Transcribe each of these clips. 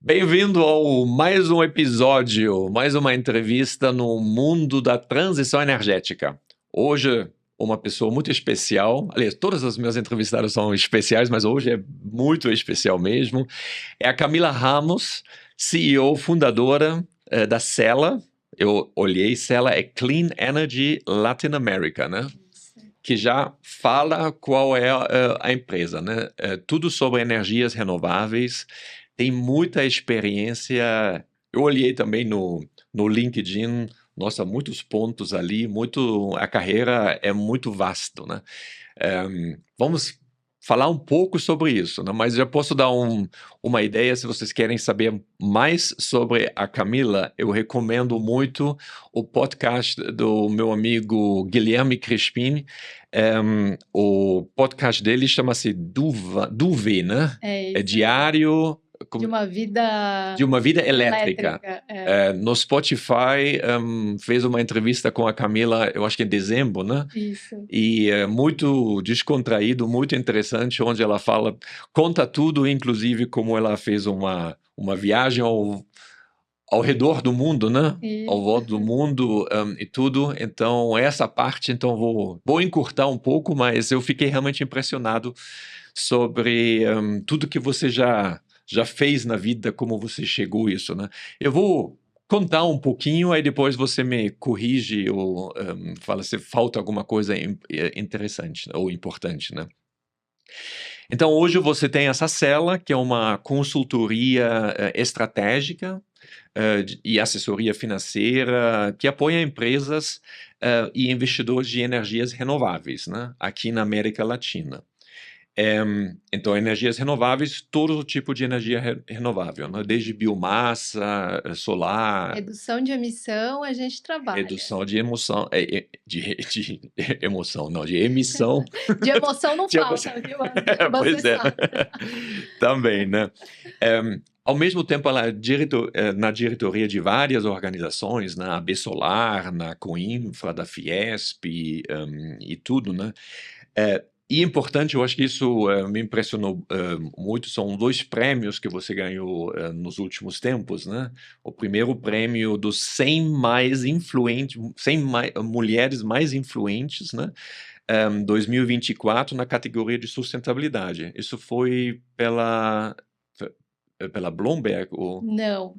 Bem-vindo ao mais um episódio, mais uma entrevista no mundo da transição energética. Hoje, uma pessoa muito especial, aliás, todas as minhas entrevistadas são especiais, mas hoje é muito especial mesmo. É a Camila Ramos, CEO, fundadora da Cela. Eu olhei, Cela é Clean Energy Latin America, né? Que já fala qual é a empresa, né? Tudo sobre energias renováveis, tem muita experiência. Eu olhei também no LinkedIn, nossa, muitos pontos ali, a carreira é muito vasto, né? Vamos falar um pouco sobre isso, né? Mas já posso dar uma ideia, se vocês querem saber mais sobre a Camila, eu recomendo muito o podcast do meu amigo Guilherme Crispim. O podcast dele chama-se Duve, né? É É isso. diário De uma vida elétrica. No Spotify, fez uma entrevista com a Camila, eu acho que em dezembro, né? Isso. E é muito descontraído, muito interessante, onde ela conta tudo, inclusive como ela fez uma viagem ao redor do mundo, né? Isso. Ao volta do mundo e tudo. Então, essa parte, então, vou encurtar um pouco, mas eu fiquei realmente impressionado sobre tudo que você já fez na vida, como você chegou a isso, né? Eu vou contar um pouquinho, aí depois você me corrige ou fala se falta alguma coisa interessante ou importante, né? Então, hoje você tem essa Cela, que é uma consultoria estratégica e assessoria financeira que apoia empresas e investidores de energias renováveis, né? Aqui na América Latina. Então, energias renováveis, todo tipo de energia renovável, né? Desde biomassa, solar, Redução de emissão, a gente trabalha. redução de emoção, de emoção, não, de emissão. De emoção não De falta, emoção. viu? Pois Você é, sabe. também, né? Ao mesmo tempo, ela é na diretoria de várias organizações, na AB Solar, na Coinfra, da Fiesp e tudo, né? E importante, eu acho que isso me impressionou muito, são 2 prêmios que você ganhou nos últimos tempos, né? O primeiro prêmio dos 100 mais influentes, 100 mulheres mais influentes, né? 2024, na categoria de sustentabilidade. Isso foi pela Bloomberg? Não,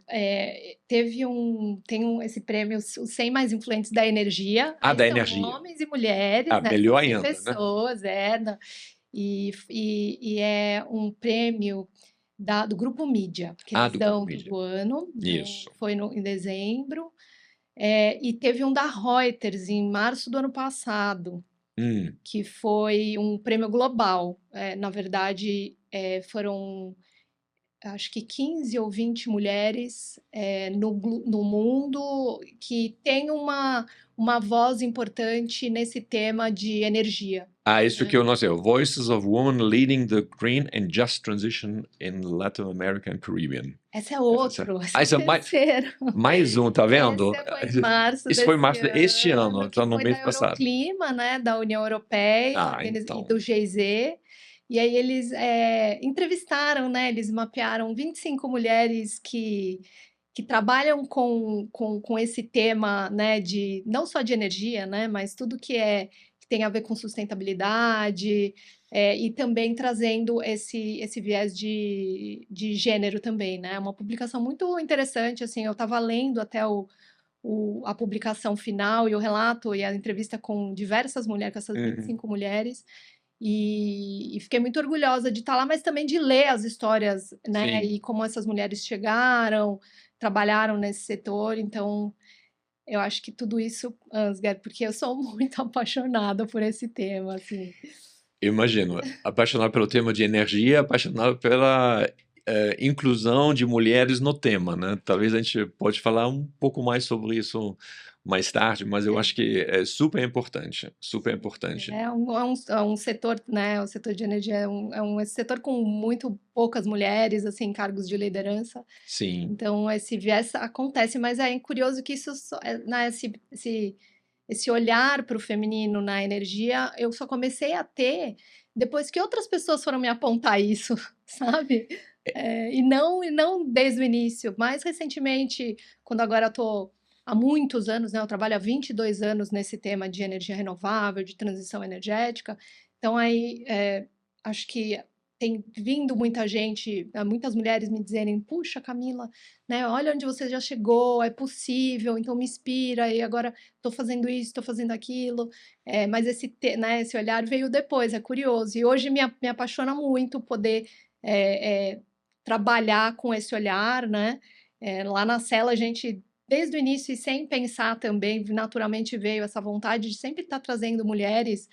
esse prêmio, os 100 mais influentes da energia. Aí Da são energia. homens e mulheres, né? Melhor São 100 ainda, né? pessoas, e é um prêmio do Grupo Mídia, que eles Do Grupo dão Mídia. todo ano, Isso. foi em dezembro. E teve um da Reuters em março do ano passado, que foi um prêmio global. Na verdade, foram acho que 15 ou 20 mulheres no mundo que têm uma voz importante nesse tema de energia. Isso que eu não sei. Voices of Women Leading the Green and Just Transition in Latin America and Caribbean. Esse é outro, esse é Esse é o terceiro. mais um, tá vendo? Esse foi em março Isso foi em desse março deste ano, que então no foi mês da passado. Euroclima, né, da União Europeia e Então. do GIZ. E aí eles entrevistaram, né, eles mapearam 25 mulheres que trabalham com esse tema, né, não só de energia, né, mas tudo que tem a ver com sustentabilidade, e também trazendo esse viés de gênero também, né? Uma publicação muito interessante, assim, eu estava lendo até a publicação final e o relato e a entrevista com diversas mulheres, com essas 25 mulheres, e fiquei muito orgulhosa de estar lá, mas também de ler as histórias, né? Sim. E como essas mulheres chegaram, trabalharam nesse setor, então eu acho que tudo isso, Ansgar, porque eu sou muito apaixonada por esse tema, assim. Imagino, apaixonado pelo tema de energia, apaixonado pela inclusão de mulheres no tema, né? Talvez a gente pode falar um pouco mais sobre isso mais tarde, mas eu acho que é super importante, super importante. É um setor, né? O setor de energia é um setor com muito poucas mulheres, assim, em cargos de liderança. Sim. Então, esse viés acontece, mas é curioso que isso, né, esse olhar para o feminino na energia, eu só comecei a ter depois que outras pessoas foram me apontar isso, sabe? E não desde o início. Mais recentemente, quando agora estou há muitos anos, né? Eu trabalho há 22 anos nesse tema de energia renovável, de transição energética. Então, aí, acho que tem vindo muita gente, muitas mulheres me dizerem, puxa, Camila, né? Olha onde você já chegou, é possível, então me inspira, e agora estou fazendo isso, estou fazendo aquilo. Mas né, esse olhar veio depois, é curioso. E hoje me apaixona muito poder trabalhar com esse olhar, né? Lá na cela, a gente, desde o início e sem pensar também, naturalmente veio essa vontade de sempre estar trazendo mulheres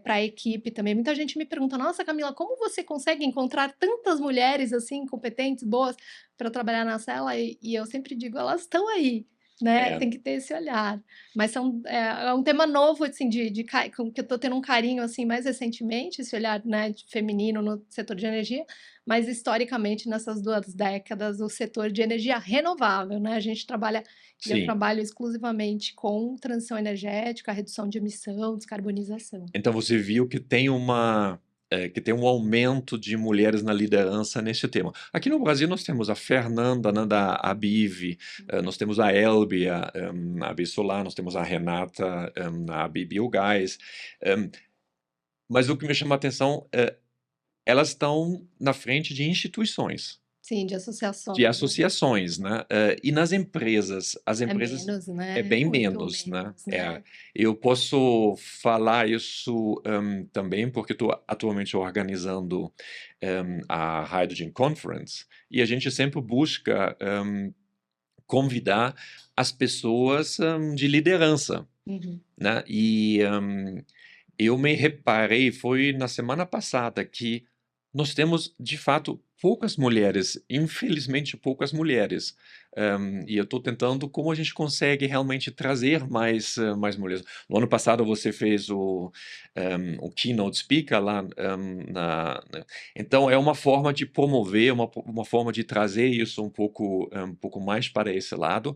para a equipe também. Muita gente me pergunta: Nossa, Camila, como você consegue encontrar tantas mulheres assim, competentes, boas, para trabalhar na cela? E eu sempre digo: elas estão aí. Né? É, Tem que ter esse olhar. Mas é um tema novo, assim, que eu estou tendo um carinho, assim, mais recentemente, esse olhar, né, feminino no setor de energia, mas historicamente, nessas 2 décadas, o setor de energia renovável, né? A gente trabalha, e eu sim. trabalho exclusivamente com transição energética, redução de emissão, descarbonização. Então você viu que tem que tem um aumento de mulheres na liderança nesse tema. Aqui no Brasil nós temos a Fernanda, né, da Abiv, nós temos a Elbe, a AB Solar, nós temos a Renata, a AB Biogás. Mas o que me chama a atenção, elas estão na frente de instituições, Sim, de de associações, né? associações, né? E nas empresas, as É empresas menos, é né? bem Muito menos, né? menos, né? Eu posso falar isso também porque estou atualmente organizando a Hydrogen Conference e a gente sempre busca convidar as pessoas de liderança, Uhum. né? E eu me reparei, foi na semana passada, que nós temos, de fato, poucas mulheres, infelizmente poucas mulheres. E eu estou tentando como a gente consegue realmente trazer mais mulheres. No ano passado você fez o keynote speaker lá então é uma forma de promover, uma forma de trazer isso um pouco mais para esse lado,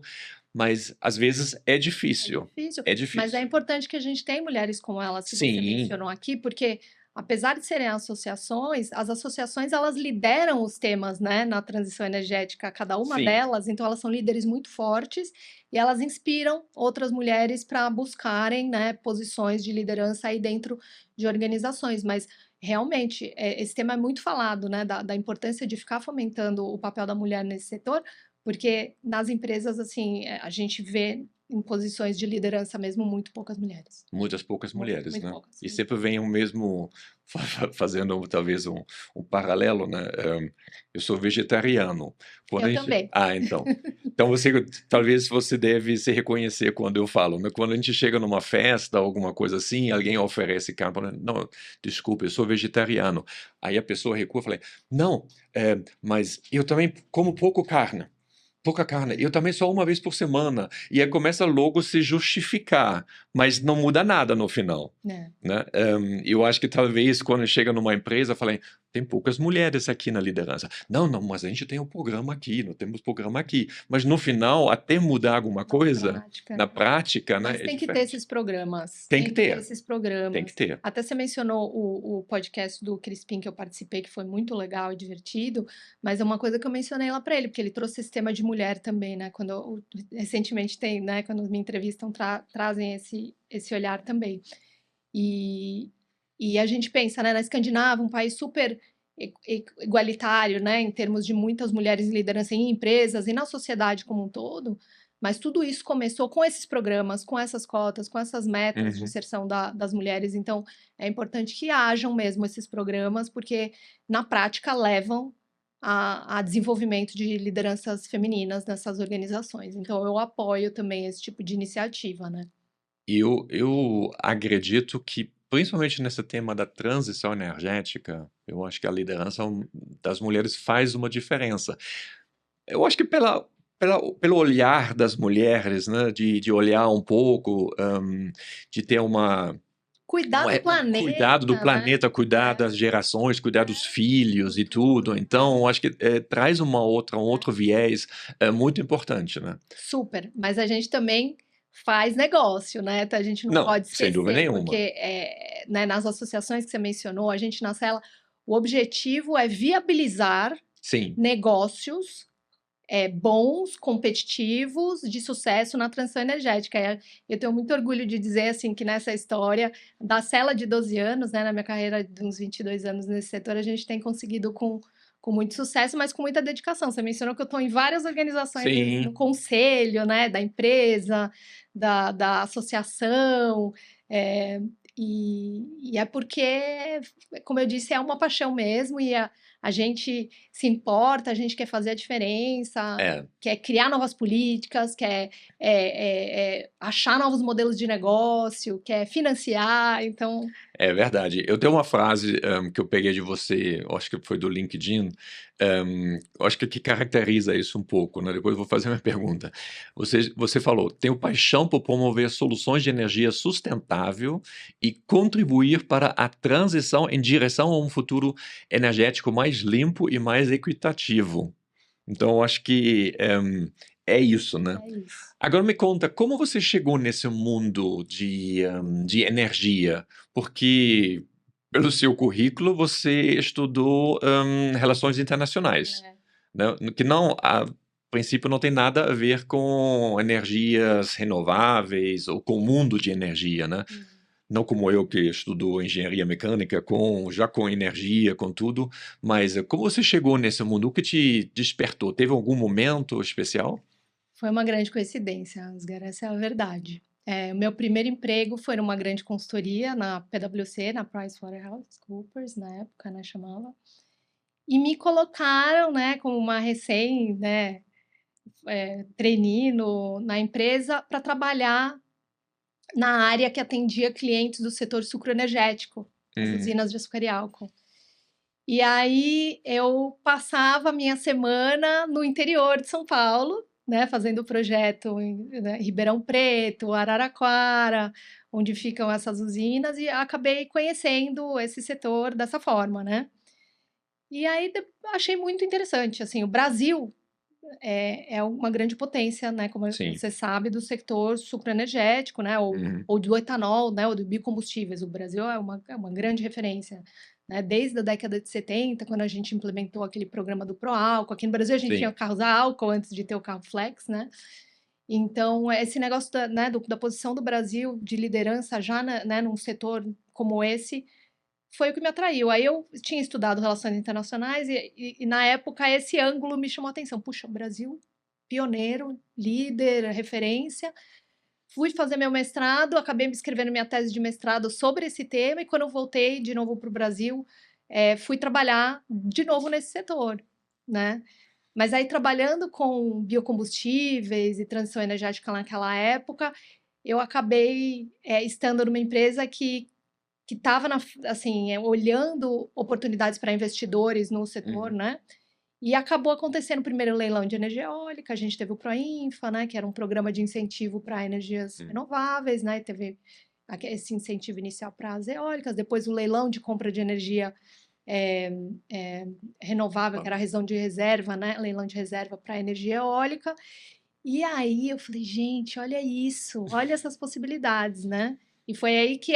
mas às vezes é É difícil. difícil, É mas é difícil. importante que a gente tenha mulheres como elas que você Sim, mencionou aqui, porque apesar de serem associações, as associações elas lideram os temas, né, na transição energética, cada uma sim. delas, então elas são líderes muito fortes e elas inspiram outras mulheres para buscarem, né, posições de liderança aí dentro de organizações, mas realmente esse tema é muito falado, né, da importância de ficar fomentando o papel da mulher nesse setor, porque nas empresas, assim, a gente vê em posições de liderança mesmo muito poucas mulheres. Muitas poucas Muito, mulheres, muito né? poucas. E sempre vem o mesmo, fazendo talvez um paralelo, né? Eu sou vegetariano. Quando a Eu gente, também. então talvez você deve se reconhecer quando eu falo, né? Quando a gente chega numa festa, alguma coisa assim, alguém oferece carne, fala, não, desculpa, eu sou vegetariano. Aí a pessoa recua e fala, não, mas eu também como pouco carne. Pouca carne. Eu também só uma vez por semana. E aí começa logo a se justificar, mas não muda nada no final, É. né? Eu acho que talvez quando chega numa empresa, falem, tem poucas mulheres aqui na liderança. Não, não, mas a gente tem um programa aqui, nós temos programa aqui. Mas no final, até mudar alguma Na coisa, prática, na né? prática, né, Mas é tem que ter diferente. esses programas, Tem que tem que ter ter, esses tem que programas. ter. Até você mencionou o podcast do Crispim que eu participei, que foi muito legal e divertido, mas é uma coisa que eu mencionei lá para ele, porque ele trouxe esse tema de mulher também, né? Recentemente tem, né? Quando me entrevistam, trazem esse olhar também. E, e a gente pensa, né, na Escandinávia, um país super igualitário, né, em termos de muitas mulheres em liderança em empresas e na sociedade como um todo, mas tudo isso começou com esses programas, com essas cotas, com essas metas de Uhum. inserção das mulheres. Então, é importante que hajam mesmo esses programas, porque na prática levam a desenvolvimento de lideranças femininas nessas organizações. Então, eu apoio também esse tipo de iniciativa, né? E eu acredito que, principalmente nesse tema da transição energética, eu acho que a liderança das mulheres faz uma diferença. Eu acho que pelo olhar das mulheres, né, de olhar um pouco, de ter Cuidar do um cuidado do planeta, né? planeta, cuidar das gerações, cuidar dos filhos Com e tudo. tudo. Então, eu acho que traz um outro viés muito importante, né? Super. Mas a gente também faz negócio, né? Então, a gente não Não, pode sem dúvida esquecer, nenhuma. porque né, nas associações que você mencionou, a gente na cela, o objetivo é viabilizar Sim, negócios bons, competitivos, de sucesso na transição energética. Eu tenho muito orgulho de dizer assim que nessa história da cela de 12 anos, né, na minha carreira de uns 22 anos nesse setor, a gente tem conseguido com muito sucesso, mas com muita dedicação. Você mencionou que eu estou em várias organizações no sim, conselho, né, da empresa, da associação, é, e é porque, como eu disse, é uma paixão mesmo, e a gente se importa, a gente quer fazer a diferença, é. quer criar novas políticas, quer achar novos modelos de negócio, quer financiar, então... É verdade. Eu tenho uma frase, que eu peguei de você, eu acho que foi do LinkedIn, eu acho que caracteriza isso um pouco, né, depois eu vou fazer uma pergunta. Você falou: "Tenho paixão por promover soluções de energia sustentável e contribuir para a transição em direção a um futuro energético mais limpo e mais equitativo". Então eu acho que, é isso, né. É isso. Agora me conta, como você chegou nesse mundo de energia? Porque, pelo seu currículo, você estudou, relações internacionais, É. né, que não a princípio não tem nada a ver com energias renováveis ou com o mundo de energia, né. Uhum. Não como eu que estudou engenharia mecânica já com energia, com tudo, mas como você chegou nesse mundo? O que te despertou? Teve algum momento especial? Foi uma grande coincidência, Asgar, essa é a verdade. O meu primeiro emprego foi numa grande consultoria na PwC, na PricewaterhouseCoopers, na época, né, chamava, e me colocaram, né, como uma recém, né, trainee na empresa para trabalhar na área que atendia clientes do setor sucroenergético, as Hum, usinas de açúcar e álcool. E aí eu passava a minha semana no interior de São Paulo, né, fazendo o projeto em, né, Ribeirão Preto, Araraquara, onde ficam essas usinas, e acabei conhecendo esse setor dessa forma, né. E aí achei muito interessante, assim, o Brasil é uma grande potência, né, como sim. você sabe, do setor sucroenergético, né, Uhum. ou do etanol, né, ou do biocombustíveis. O Brasil é uma grande referência, né, desde a década de 70, quando a gente implementou aquele programa do Proálcool. Aqui no Brasil a gente tinha Sim, o carros a álcool antes de ter o carro flex, né. Então, esse negócio né, da posição do Brasil de liderança já, né, num setor como esse, foi o que me atraiu. Aí eu tinha estudado relações internacionais e na época esse ângulo me chamou a atenção. Puxa, o Brasil, pioneiro, líder, referência. Fui fazer meu mestrado, acabei me escrevendo minha tese de mestrado sobre esse tema e quando eu voltei de novo para o Brasil, fui trabalhar de novo nesse setor, né. Mas aí trabalhando com biocombustíveis e transição energética naquela época, eu acabei, estando numa empresa que estava assim, olhando oportunidades para investidores no setor, uhum, né? E acabou acontecendo o primeiro leilão de energia eólica, a gente teve o Proinfa, né, que era um programa de incentivo para energias hum, renováveis, né, e teve esse incentivo inicial para as eólicas, depois o leilão de compra de energia eh renovável, que claro. era a razão de reserva, né, leilão de reserva para energia eólica. E aí eu falei: "Gente, olha isso, olha essas possibilidades", né. E foi aí que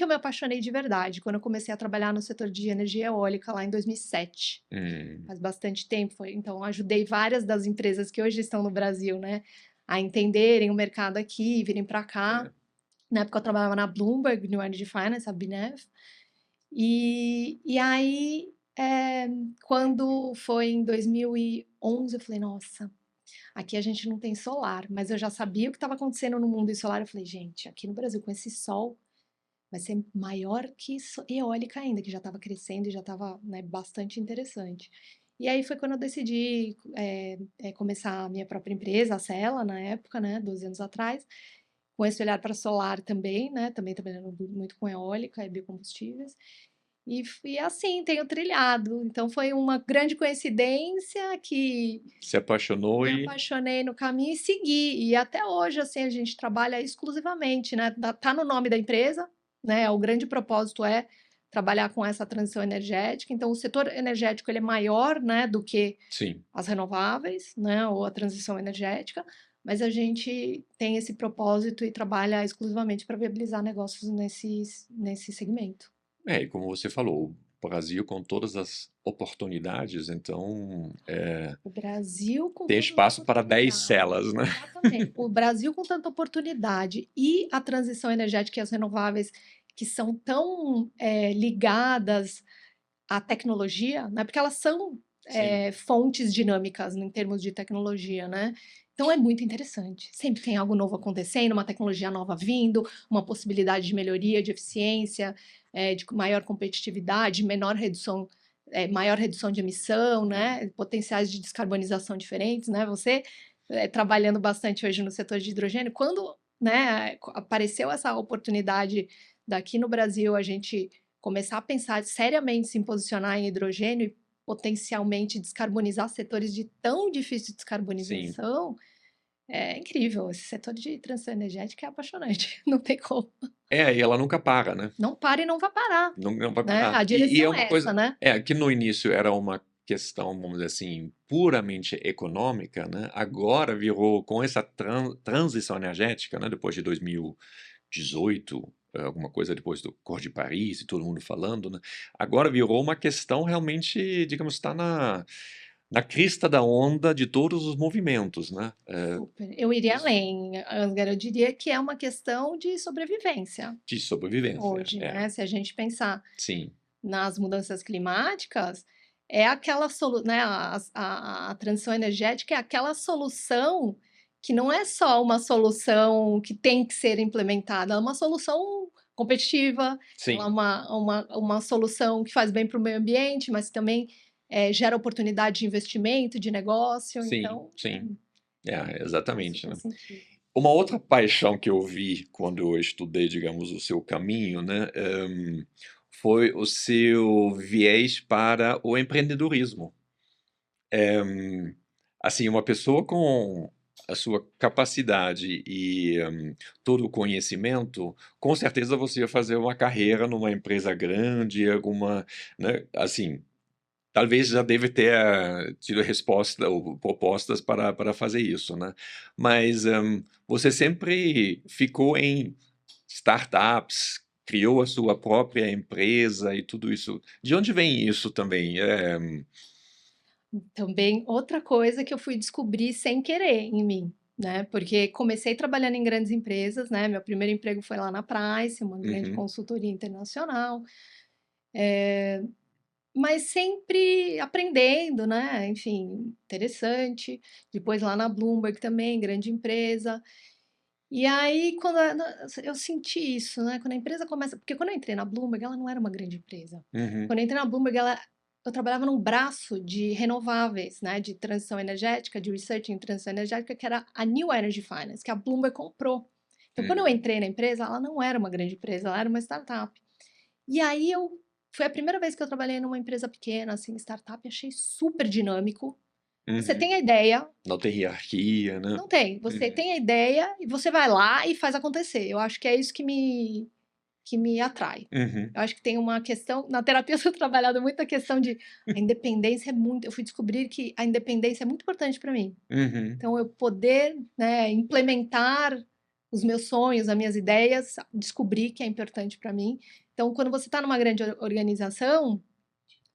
eu me apaixonei de verdade, quando eu comecei a trabalhar no setor de energia eólica lá em 2007. Hum, Faz bastante tempo, então ajudei várias das empresas que hoje estão no Brasil, né, a entenderem o mercado aqui, virem para cá. é. Na época eu trabalhava na Bloomberg, no Energy Finance, a BNEF, e aí, quando foi em 2011, eu falei: "Nossa, aqui a gente não tem solar", mas eu já sabia o que estava acontecendo no mundo solar, eu falei: "Gente, aqui no Brasil com esse sol, vai ser maior que eólica ainda", que já estava crescendo e já estava, né, bastante interessante. E aí foi quando eu decidi, começar a minha própria empresa, a Cela, na época, né, 12 anos atrás, com esse olhar para solar também, né, também trabalhando muito com eólica e biocombustíveis. E assim, tenho trilhado. Então foi uma grande coincidência que Se apaixonou me e apaixonei no caminho e segui. E até hoje, assim, a gente trabalha exclusivamente, né? Tá no nome da empresa, né? O grande propósito é trabalhar com essa transição energética. Então, o setor energético ele é maior, né, do que sim. as renováveis, né, ou a transição energética, mas a gente tem esse propósito e trabalha exclusivamente para viabilizar negócios nesse segmento. É, e como você falou, Brasil com todas as oportunidades, então O Brasil com tem todas as espaço para 10 oportunidades. celas, né? Exatamente. O Brasil com tanta oportunidade e a transição energética e as renováveis que são tão ligadas à tecnologia, né? Porque elas são Sim, fontes dinâmicas em termos de tecnologia, né? Então é muito interessante. Sempre tem algo novo acontecendo, uma tecnologia nova vindo, uma possibilidade de melhoria, de eficiência, de maior competitividade, maior redução de emissão, né? Potenciais de descarbonização diferentes, né? Você trabalhando bastante hoje no setor de hidrogênio, quando, né, apareceu essa oportunidade daqui no Brasil, a gente começar a pensar seriamente se posicionar em hidrogênio e potencialmente descarbonizar setores de tão difícil sim. descarbonização, é incrível. Esse setor de transição energética é apaixonante, não tem como. E ela nunca para, né? Não para e não vai parar, Não vai né? parar. A E é direção uma é essa, coisa, né? que no início era uma questão, vamos dizer assim, puramente econômica, né? Agora virou, com essa transição energética, né? Depois de 2018, alguma coisa depois do Cor de Paris e todo mundo falando, né? Agora virou uma questão realmente, digamos, está na crista da onda de todos os movimentos, né? Super. Eu iria Isso além, Ansgar, eu diria que é uma questão de sobrevivência de sobrevivência, hoje, né? Se a gente pensar sim, nas mudanças climáticas, é aquela né, a transição energética é aquela solução que não é só uma solução que tem que ser implementada, ela é uma solução competitiva, ela é sim, uma solução que faz bem para o meio ambiente, mas também gera oportunidade de investimento, de negócio, sim, então sim. faz Exatamente, super né? sentido. Uma outra paixão que eu vi quando eu estudei, digamos, o seu caminho, né, foi o seu viés para o empreendedorismo. Assim, uma pessoa com a sua capacidade e todo o conhecimento, com certeza você ia fazer uma carreira numa empresa grande, alguma, né, assim, talvez já deve ter tido resposta ou propostas para fazer isso, né? Mas você sempre ficou em startups, criou a sua própria empresa e tudo isso. De onde vem isso também? Também outra coisa que eu fui descobrir sem querer em mim, né? Porque comecei trabalhando em grandes empresas, né? Meu primeiro emprego foi lá na Price, uma grande Uhum, consultoria internacional, mas sempre aprendendo, né? Enfim, interessante. Depois lá na Bloomberg também, grande empresa. E aí, eu senti isso, né? Quando a empresa começa. Porque quando eu entrei na Bloomberg, ela não era uma grande empresa. uhum, Quando eu entrei na Bloomberg, eu trabalhava num braço de renováveis, né? De transição energética, de research em transição energética, que era a New Energy Finance, que a Bloomberg comprou. Então, quando eu uhum, entrei na empresa, ela não era uma grande empresa, ela era uma startup. E aí foi a primeira vez que eu trabalhei numa empresa pequena, assim, startup, e achei super dinâmico. Você uhum. tem a ideia, Não tem hierarquia, né? não tem. Você Uhum, tem a ideia e você vai lá e faz acontecer. Eu acho que é isso que me atrai. uhum, Eu acho que tem uma questão. Na terapia eu tenho trabalhado muito a questão de a independência é muito. Eu fui descobrir que a independência é muito importante para mim. uhum. Então, eu poder, né, implementar os meus sonhos, as minhas ideias, descobrir que é importante para mim. Então, quando você está numa grande organização,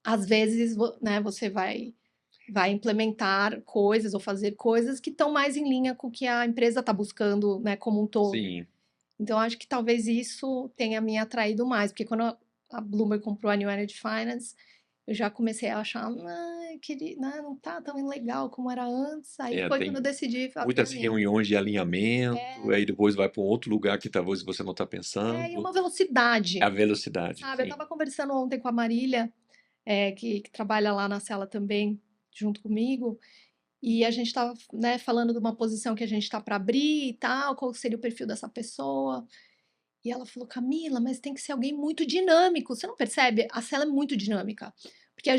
às vezes, né, você vai implementar coisas ou fazer coisas que estão mais em linha com o que a empresa está buscando, né, como um todo. Sim. Então, acho que talvez isso tenha me atraído mais, porque quando a Bloomberg comprou a New Energy Finance, eu já comecei a achar, não tá tão legal como era antes. Aí foi quando eu Tem decidi abrir a muitas minha. reuniões de alinhamento, aí É, depois vai para um outro lugar que talvez você não está e pensando. uma É a velocidade, velocidade, sabe? Eu sim. estava conversando ontem com a Marília, que trabalha lá na cela também, junto comigo, e a gente estava, né, falando de uma posição que a gente está para abrir e tal, qual seria o perfil dessa pessoa. E ela falou: Camila, mas tem que ser alguém muito dinâmico. Você não percebe? A cela é muito dinâmica. Porque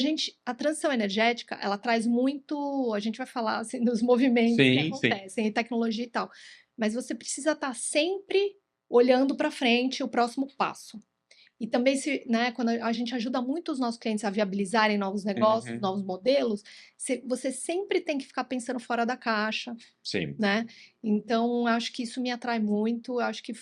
a transição energética, ela traz muito. A gente vai falar assim, dos movimentos que Sim, sim. acontecem, e tecnologia e tal. Mas você precisa estar sempre olhando para frente, o próximo passo. E também, né, quando a gente ajuda muito os nossos clientes a viabilizarem novos negócios, Uhum. novos modelos, você sempre tem que ficar pensando fora da caixa, Sim. né? Então, acho que isso me atrai muito. Acho que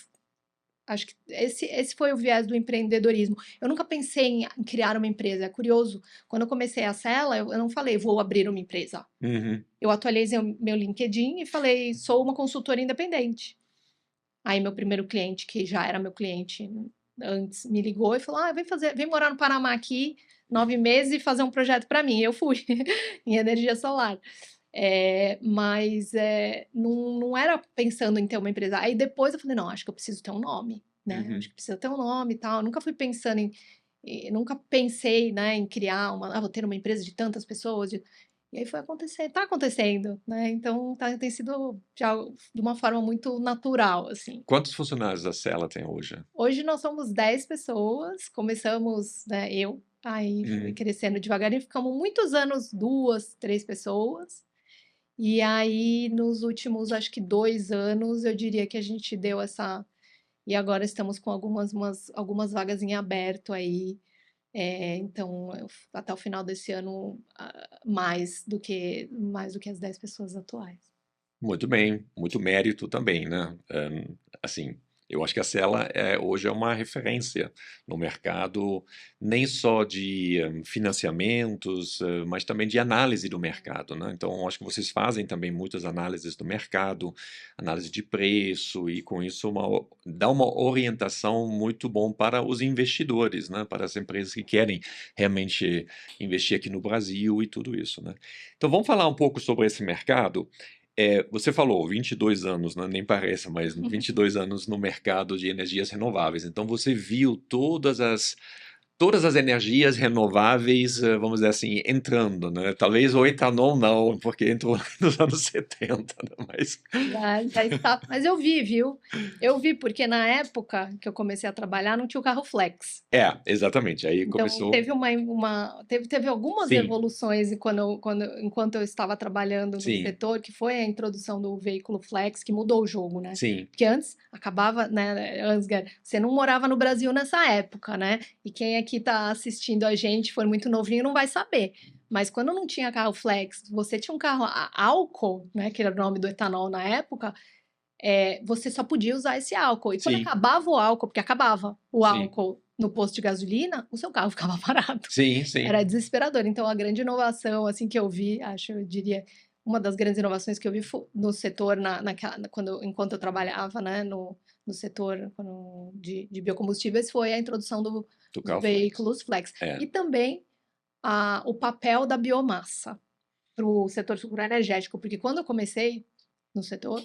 Acho que esse foi o viés do empreendedorismo. Eu nunca pensei em criar uma empresa. É curioso, quando eu comecei a Cela, eu não falei, vou abrir uma empresa. Uhum. Eu atualizei o meu LinkedIn e falei, sou uma consultora independente. Aí meu primeiro cliente, que já era meu cliente antes, me ligou e falou, vem morar no Panamá aqui 9 meses e fazer um projeto para mim. Eu fui, em energia solar. Mas não era pensando em ter uma empresa. Aí depois eu falei, não, acho que eu preciso ter um nome, né? Uhum. Acho que precisa ter um nome e tal. Eu nunca fui pensando nunca pensei, né, em criar vou ter uma empresa de tantas pessoas. E aí foi acontecer, tá acontecendo, né? Então tem sido já de uma forma muito natural, assim. Quantos funcionários a Cela tem hoje? Hoje nós somos 10 pessoas, começamos, né, aí fui Uhum. crescendo devagarinho, ficamos muitos anos, 2, 3 pessoas. E aí, nos últimos, acho que 2 anos, eu diria que a gente deu essa. E agora estamos com algumas vagas em aberto aí. Então, até o final desse ano, mais do que as 10 pessoas atuais. Muito bem, muito mérito também, né? Assim, eu acho que a Cela hoje é uma referência no mercado, nem só de financiamentos, mas também de análise do mercado, né? Então, eu acho que vocês fazem também muitas análises do mercado, análise de preço, e com isso dá uma orientação muito bom para os investidores, né? Para as empresas que querem realmente investir aqui no Brasil e tudo isso, né? Então, vamos falar um pouco sobre esse mercado. Você falou 22 anos, né, nem parece, mas 22 anos no mercado de energias renováveis. Então você viu todas as energias renováveis, vamos dizer assim, entrando, né? Talvez o etanol não, porque entrou nos anos 70, né? Mas Já está. Mas eu vi, viu? Eu vi, porque na época que eu comecei a trabalhar, não tinha o carro flex. exatamente. Aí Então, começou. teve algumas Sim, evoluções enquanto eu estava trabalhando no sim, setor, que foi a introdução do veículo flex, que mudou o jogo, né? sim, Porque antes acabava, né, Ansgar, você não morava no Brasil nessa época, né? E quem aqui está assistindo a gente, for muito novinho, não vai saber. Mas quando não tinha carro flex, você tinha um carro a álcool, né, que era o nome do etanol na época, você só podia usar esse álcool. E quando sim, acabava o álcool, porque acabava o sim, álcool no posto de gasolina, o seu carro ficava parado. sim, sim, Era desesperador. Então, a grande inovação, assim, que eu vi, eu diria, uma das grandes inovações que eu vi no setor, enquanto eu trabalhava, né, no setor de biocombustíveis, foi a introdução do dos carro flex. veículos flex. É, E também o papel da biomassa para o setor energético, porque quando eu comecei no setor,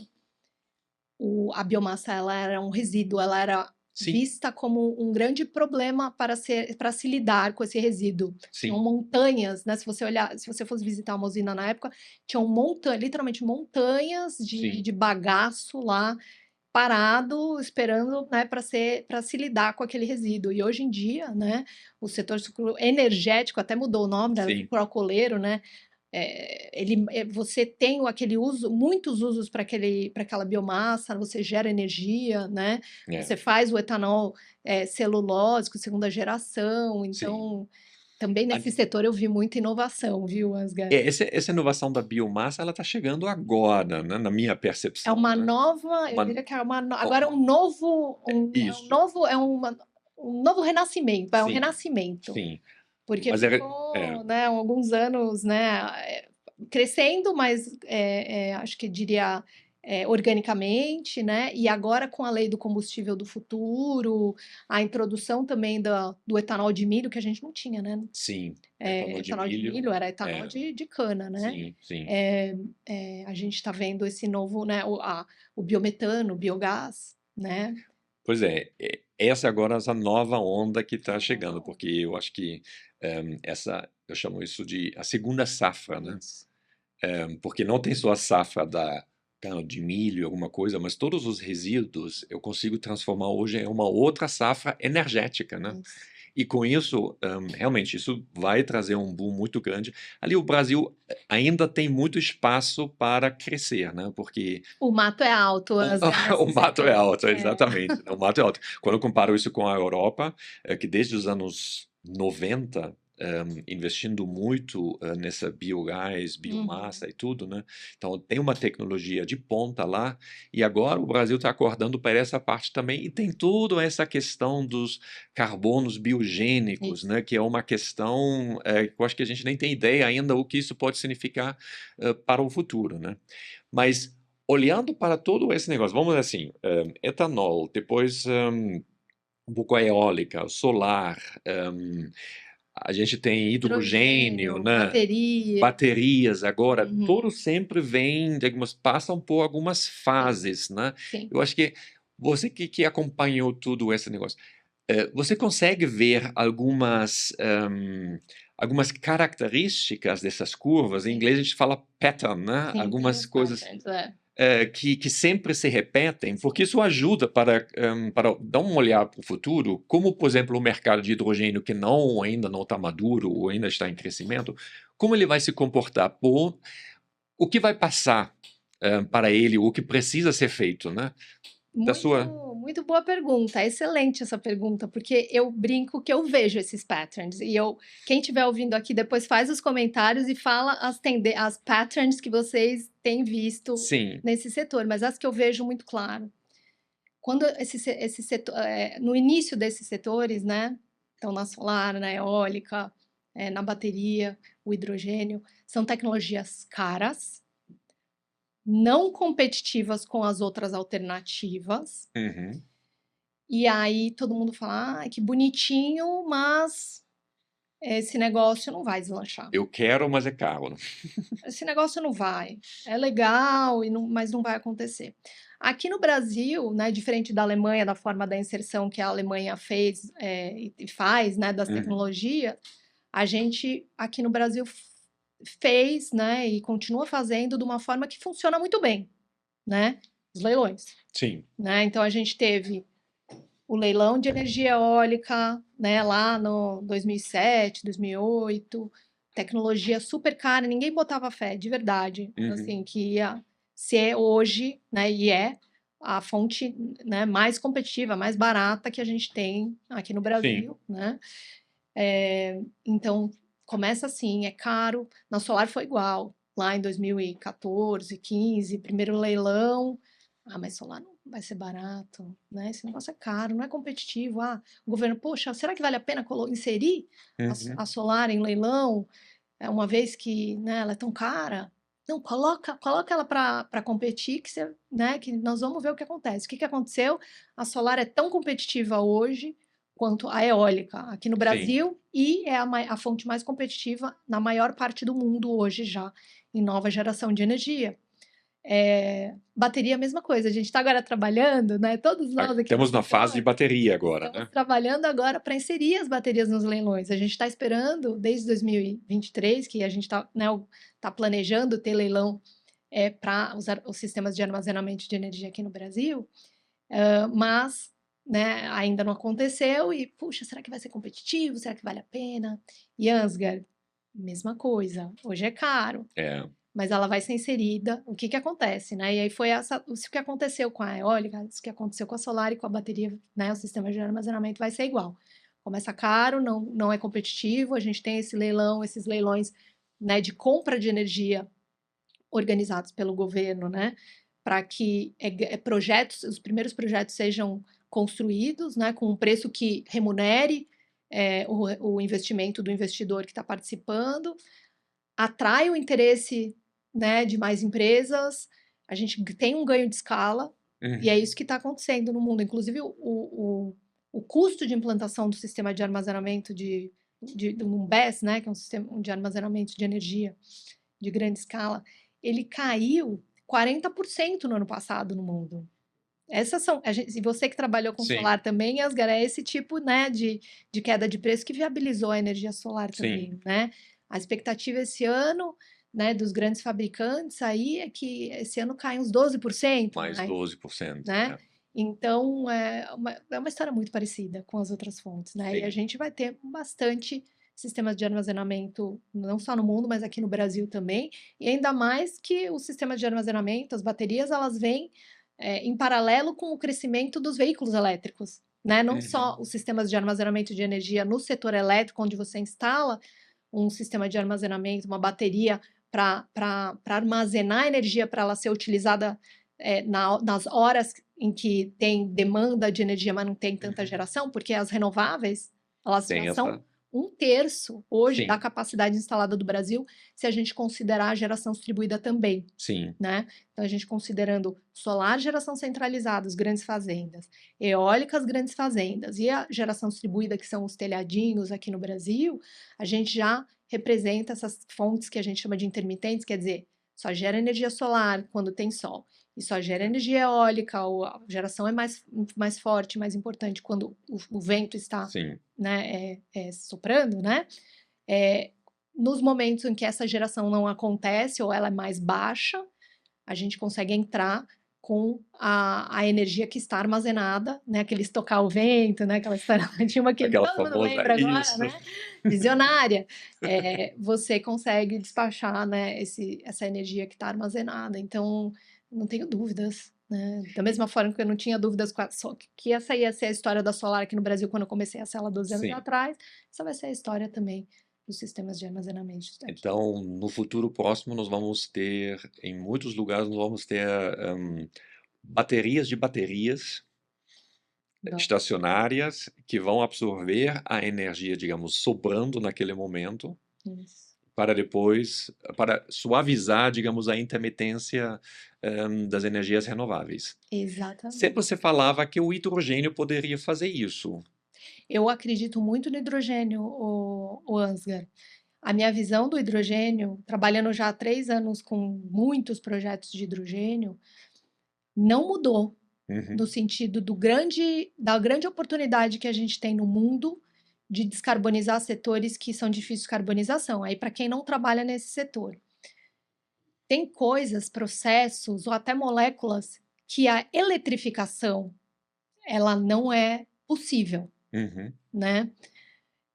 a biomassa ela era um resíduo, ela era sim, vista como um grande problema para se lidar com esse resíduo. Tinham sim, montanhas, né? Se você fosse visitar uma usina na época, tinham literalmente montanhas sim. de bagaço lá parado, esperando, né, para se lidar com aquele resíduo. E hoje em dia, né, o setor energético até mudou o nome, era Sim, procoleiro, né? Você tem aquele uso, muitos usos para aquela biomassa, você gera energia, né? é, Você faz o etanol celulósico, segunda geração. sim. Então, também nesse setor eu vi muita inovação, viu, Ansgar? Essa inovação da biomassa, ela está chegando agora, né, na minha É percepção, uma né? nova, eu Uma, diria que agora é ó, um novo, isso, um novo renascimento, é um sim, renascimento, sim. porque Mas ficou, né, alguns anos, né, crescendo, mas acho que diria organicamente, né, e agora com a lei do combustível do futuro, a introdução também do etanol de milho, que a gente não tinha, né? sim, etanol de Etanol de milho, milho era etanol é, de cana, né? sim, sim. A gente está vendo esse novo, né, o biometano, o biogás, né? Pois essa agora é essa nova onda que está Nova chegando, onda. porque eu acho que eu chamo isso de a segunda safra, né? Isso. Porque não tem só a safra da cana de milho, alguma coisa, mas todos os resíduos eu consigo transformar hoje em uma outra safra energética, né? Isso. E com isso, realmente, isso vai trazer um boom muito grande. Ali o Brasil ainda tem muito espaço para crescer, né? Porque O mato é alto, o, Asgar, o nesse mato é setor. alto, exatamente, né? O mato é alto. Quando eu comparo isso com a Europa, que desde os anos 90 investindo muito nessa biogás, biomassa Uhum. e tudo, né? Então tem uma tecnologia de ponta lá, e agora o Brasil está acordando para essa parte também, e tem toda essa questão dos carbonos biogênicos, Isso. né? Que é uma questão que eu acho que a gente nem tem ideia ainda o que isso pode significar para o futuro, né? Mas olhando para todo esse negócio, vamos assim, etanol, depois um pouco a eólica, solar, a gente tem hidrogênio, Hidrogênio, né? bateria. Baterias agora, Uhum. tudo sempre vem, digamos, passam por algumas Sim, fases, né? sim. Eu acho que você que acompanhou tudo esse negócio, você consegue ver algumas características dessas curvas? Em Sim, inglês a gente fala pattern, né? sim, tem Algumas os coisas patterns, é. que sempre se repetem, porque Sim. isso ajuda para dar um olhar para o futuro, como, por exemplo, o mercado de hidrogênio que ainda não está maduro ou ainda está em crescimento, como ele vai se comportar, o que vai passar para ele, o que precisa ser feito, né? Da Muito, sua... muito boa pergunta. É excelente essa pergunta, porque eu brinco que eu vejo esses patterns. E quem estiver ouvindo aqui depois faz os comentários e fala as patterns que vocês têm visto Sim. nesse setor, mas as que eu vejo muito claro. Quando esse setor, no início desses setores, né? Então, na solar, na eólica, na bateria, o hidrogênio, são tecnologias caras, não competitivas com as outras alternativas. Uhum. E aí todo mundo fala, ah, que bonitinho, mas esse negócio não vai deslanchar. Eu quero, mas é caro, né? Esse negócio não vai. É legal, mas não vai acontecer. Aqui no Brasil, né, diferente da Alemanha, da forma da inserção que a Alemanha fez e faz, né, das Uhum. tecnologias, a gente aqui no Brasil fez, né, e continua fazendo de uma forma que funciona muito bem, né? Os leilões, Sim. né? Então a gente teve o leilão de energia eólica, né, lá no 2007, 2008, tecnologia super cara, ninguém botava fé, de verdade, Uhum. assim, que ia ser hoje, né, e é a fonte, né, mais competitiva, mais barata que a gente tem aqui no Sim. Brasil, né? Então, começa assim, é caro. Na Solar foi igual, lá em 2014, 15, primeiro leilão. Ah, mas solar não vai ser barato, né? Esse negócio é caro, não é competitivo. Ah, o governo, poxa, será que vale a pena inserir Uhum. a solar em leilão, uma vez que, né, ela é tão cara? Não, coloca ela para competir, né, que nós vamos ver o que acontece. O que aconteceu? A solar é tão competitiva hoje quanto a eólica aqui no Sim. Brasil e é a fonte mais competitiva na maior parte do mundo hoje já em nova geração de energia. Bateria, a mesma coisa. A gente está agora trabalhando, né? Todos nós aqui do Temos na fase de escritório bateria agora, estamos né? trabalhando agora para inserir as baterias nos leilões. A gente está esperando desde 2023 que a gente está, né, tá planejando ter leilão para os sistemas de armazenamento de energia aqui no Brasil, mas, né, ainda não aconteceu e, puxa, será que vai ser competitivo? Será que vale a pena? E Ansgar, mesma coisa. Hoje é caro, É. mas ela vai ser inserida. O que que acontece, né? E aí foi isso que aconteceu com a eólica, isso que aconteceu com a solar e com a bateria, né? O sistema de armazenamento vai ser igual. Começa caro, não é competitivo, a gente tem esse leilão, esses leilões, né, de compra de energia organizados pelo governo, né, para que os primeiros projetos sejam construídos, né, com um preço que remunere o investimento do investidor que está participando, atrai o interesse, né, de mais empresas, a gente tem um ganho de escala, e é Uhum. isso que está acontecendo no mundo. Inclusive, o custo de implantação do sistema de armazenamento de um BESS, né, que é um sistema de armazenamento de energia de grande escala, ele caiu 40% no ano passado no mundo. Essas são, e você que trabalhou com Sim. solar também, Asgar, é esse tipo, né, de queda de preço que viabilizou a energia solar Sim. também, né? A expectativa esse ano, né, dos grandes fabricantes aí é que esse ano cai uns 12%, Mais 12%. né? Então, é uma história muito parecida com as outras fontes, né? E a Sim. gente vai ter bastante sistemas de armazenamento, não só no mundo, mas aqui no Brasil também. E ainda mais que os sistemas de armazenamento, as baterias, elas vêm em paralelo com o crescimento dos veículos elétricos. né? Não Uhum. só os sistemas de armazenamento de energia no setor elétrico, onde você instala um sistema de armazenamento, uma bateria para armazenar energia para ela ser utilizada nas horas em que tem demanda de energia, mas não tem tanta Uhum. geração, porque as renováveis, elas já Tem são essa. 1/3 hoje da Sim, capacidade instalada do Brasil, se a gente considerar a geração distribuída também, sim, né? Então, a gente considerando solar, geração centralizada, as grandes fazendas, eólicas, grandes fazendas, e a geração distribuída, que são os telhadinhos aqui no Brasil, a gente já representa essas fontes que a gente chama de intermitentes, quer dizer, só gera energia solar quando tem sol, e só gera energia eólica, ou a geração é mais forte, mais importante quando o vento está, sim. né, soprando, né? É, nos momentos em que essa geração não acontece ou ela é mais baixa, a gente consegue entrar com a energia que está armazenada, né? Aquele estocar o vento, né? Aquela história, tinha uma que Aquela todo mundo famosa. lembra agora, Isso. né? Visionária. Você consegue despachar, né, essa energia que está armazenada. Então, não tenho dúvidas, né? Da mesma forma que eu não tinha dúvidas que essa ia ser a história da solar aqui no Brasil quando eu comecei a Cela 12 anos Sim. atrás, essa vai ser a história também dos sistemas de armazenamento aqui. Então, no futuro próximo, nós vamos ter, em muitos lugares, nós vamos ter baterias de baterias estacionárias que vão absorver a energia, digamos, sobrando naquele momento, Isso. para depois, para suavizar, digamos, a intermitência das energias renováveis. Sempre Exatamente. você falava que o hidrogênio poderia fazer isso. Eu acredito muito no hidrogênio, o Ansgar. A minha visão do hidrogênio, trabalhando já há 3 anos com muitos projetos de hidrogênio, não mudou Uhum. no sentido da grande oportunidade que a gente tem no mundo de descarbonizar setores que são difíceis de carbonização. Aí, para quem não trabalha nesse setor, tem coisas, processos ou até moléculas que a eletrificação ela não é possível, Uhum. né?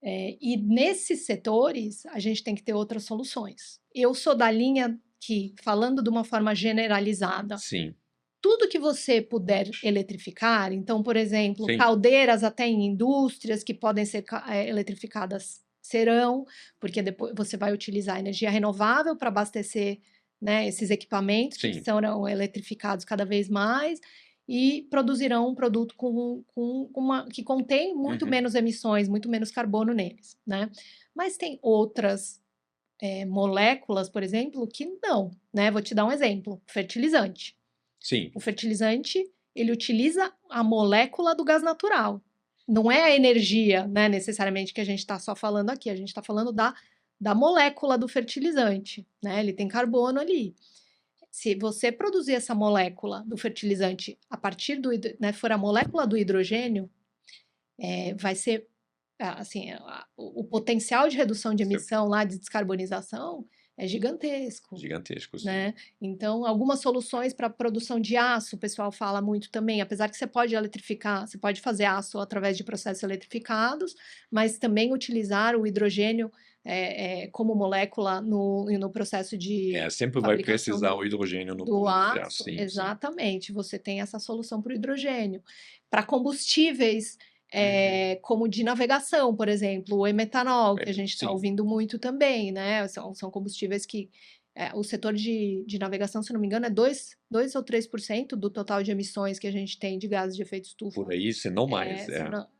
E nesses setores, a gente tem que ter outras soluções. Eu sou da linha que, falando de uma forma generalizada, Sim, tudo que você puder eletrificar, então, por exemplo, sim. caldeiras até em indústrias que podem ser eletrificadas serão, porque depois você vai utilizar energia renovável para abastecer, né, esses equipamentos que Sim. serão eletrificados cada vez mais e produzirão um produto que contém muito Uhum. menos emissões, muito menos carbono neles, né? Mas tem outras moléculas, por exemplo, que não, né? Vou te dar um exemplo: fertilizante. Sim, O fertilizante, ele utiliza a molécula do gás natural. Não é a energia, né, necessariamente que a gente está só falando aqui, a gente está falando da molécula do fertilizante, né? Ele tem carbono ali. Se você produzir essa molécula do fertilizante a partir né, for a molécula do hidrogênio, vai ser assim, o potencial de redução de isso é emissão lá de descarbonização é gigantesco, gigantesco, sim. né? Então, algumas soluções para produção de aço, o pessoal fala muito também, apesar que você pode eletrificar, você pode fazer aço através de processos eletrificados, mas também utilizar o hidrogênio como molécula no processo de Sempre vai fabricação precisar o hidrogênio do aço, sim, sim. exatamente, você tem essa solução para o hidrogênio. Para combustíveis, Uhum. como de navegação, por exemplo, o emetanol, que a gente está Sim, ouvindo muito também, né? São combustíveis que o setor de navegação, se não me engano, é 2 ou 3% do total de emissões que a gente tem de gases de efeito por estufa. aí, se não mais,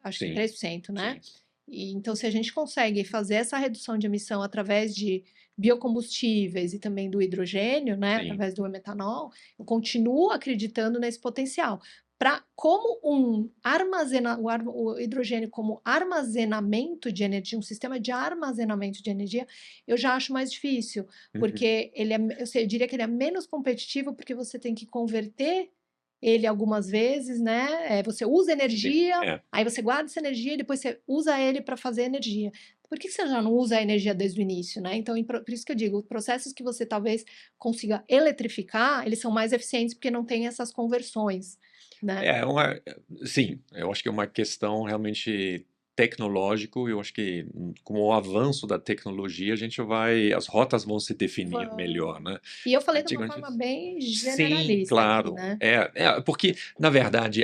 Acho que sim, 3%, né? sim. E, então, se a gente consegue fazer essa redução de emissão através de biocombustíveis e também do hidrogênio, né, Sim. através do metanol, eu continuo acreditando nesse potencial. Como o hidrogênio como armazenamento de energia, um sistema de armazenamento de energia, eu já acho mais difícil, Uhum. porque eu diria que ele é menos competitivo, porque você tem que converter ele algumas vezes, né? Você usa Sim, energia, aí você guarda essa energia e depois você usa ele para fazer energia. Por que você já não usa a energia desde o início, né? Então, por isso que eu digo, processos que você talvez consiga eletrificar, eles são mais eficientes porque não tem essas conversões, né? é uma, sim, eu acho que é uma questão realmente tecnológico, eu acho que com o avanço da tecnologia, as rotas vão se definir Vão. melhor, né? E eu falei de uma Antigamente, forma bem sim, generalista aqui, claro, né? porque, na verdade,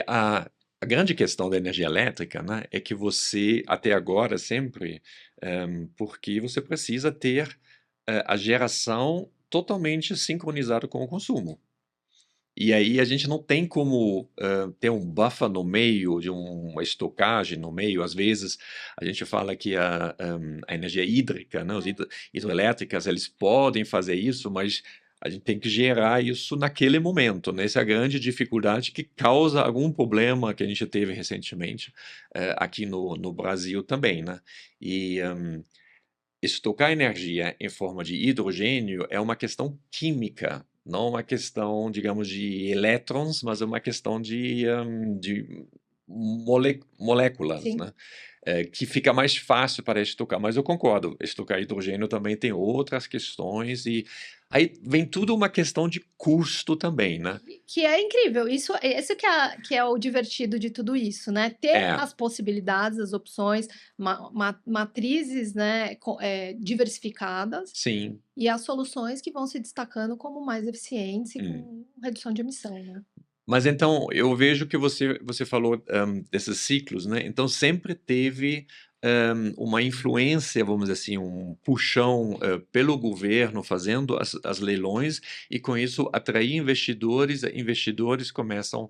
A grande questão da energia elétrica, né, é que você, até agora, sempre, porque você precisa ter, a geração totalmente sincronizada com o consumo. E aí a gente não tem como, ter um buffer no meio de uma estocagem no meio. Às vezes a gente fala que a energia hídrica, né, os hidroelétricas, eles podem fazer isso, mas a gente tem que gerar isso naquele momento, né. Essa é a grande dificuldade que causa algum problema que a gente teve recentemente, aqui no Brasil também, né. E, estocar energia em forma de hidrogênio é uma questão química, não uma questão, digamos, de elétrons, mas é uma questão de moléculas, Sim. né? Que fica mais fácil para estocar. Mas eu concordo, estocar hidrogênio também tem outras questões, e aí vem tudo uma questão de custo também, né? Que é incrível. Isso, esse que é o divertido de tudo isso, né? Ter É, as possibilidades, as opções, matrizes, né, diversificadas sim. e as soluções que vão se destacando como mais eficientes e Hum. com redução de emissão, né? Mas então, eu vejo que você falou, desses ciclos, né, então sempre teve, uma influência, vamos dizer assim, um puxão, pelo governo fazendo as leilões, e com isso atrair investidores começam,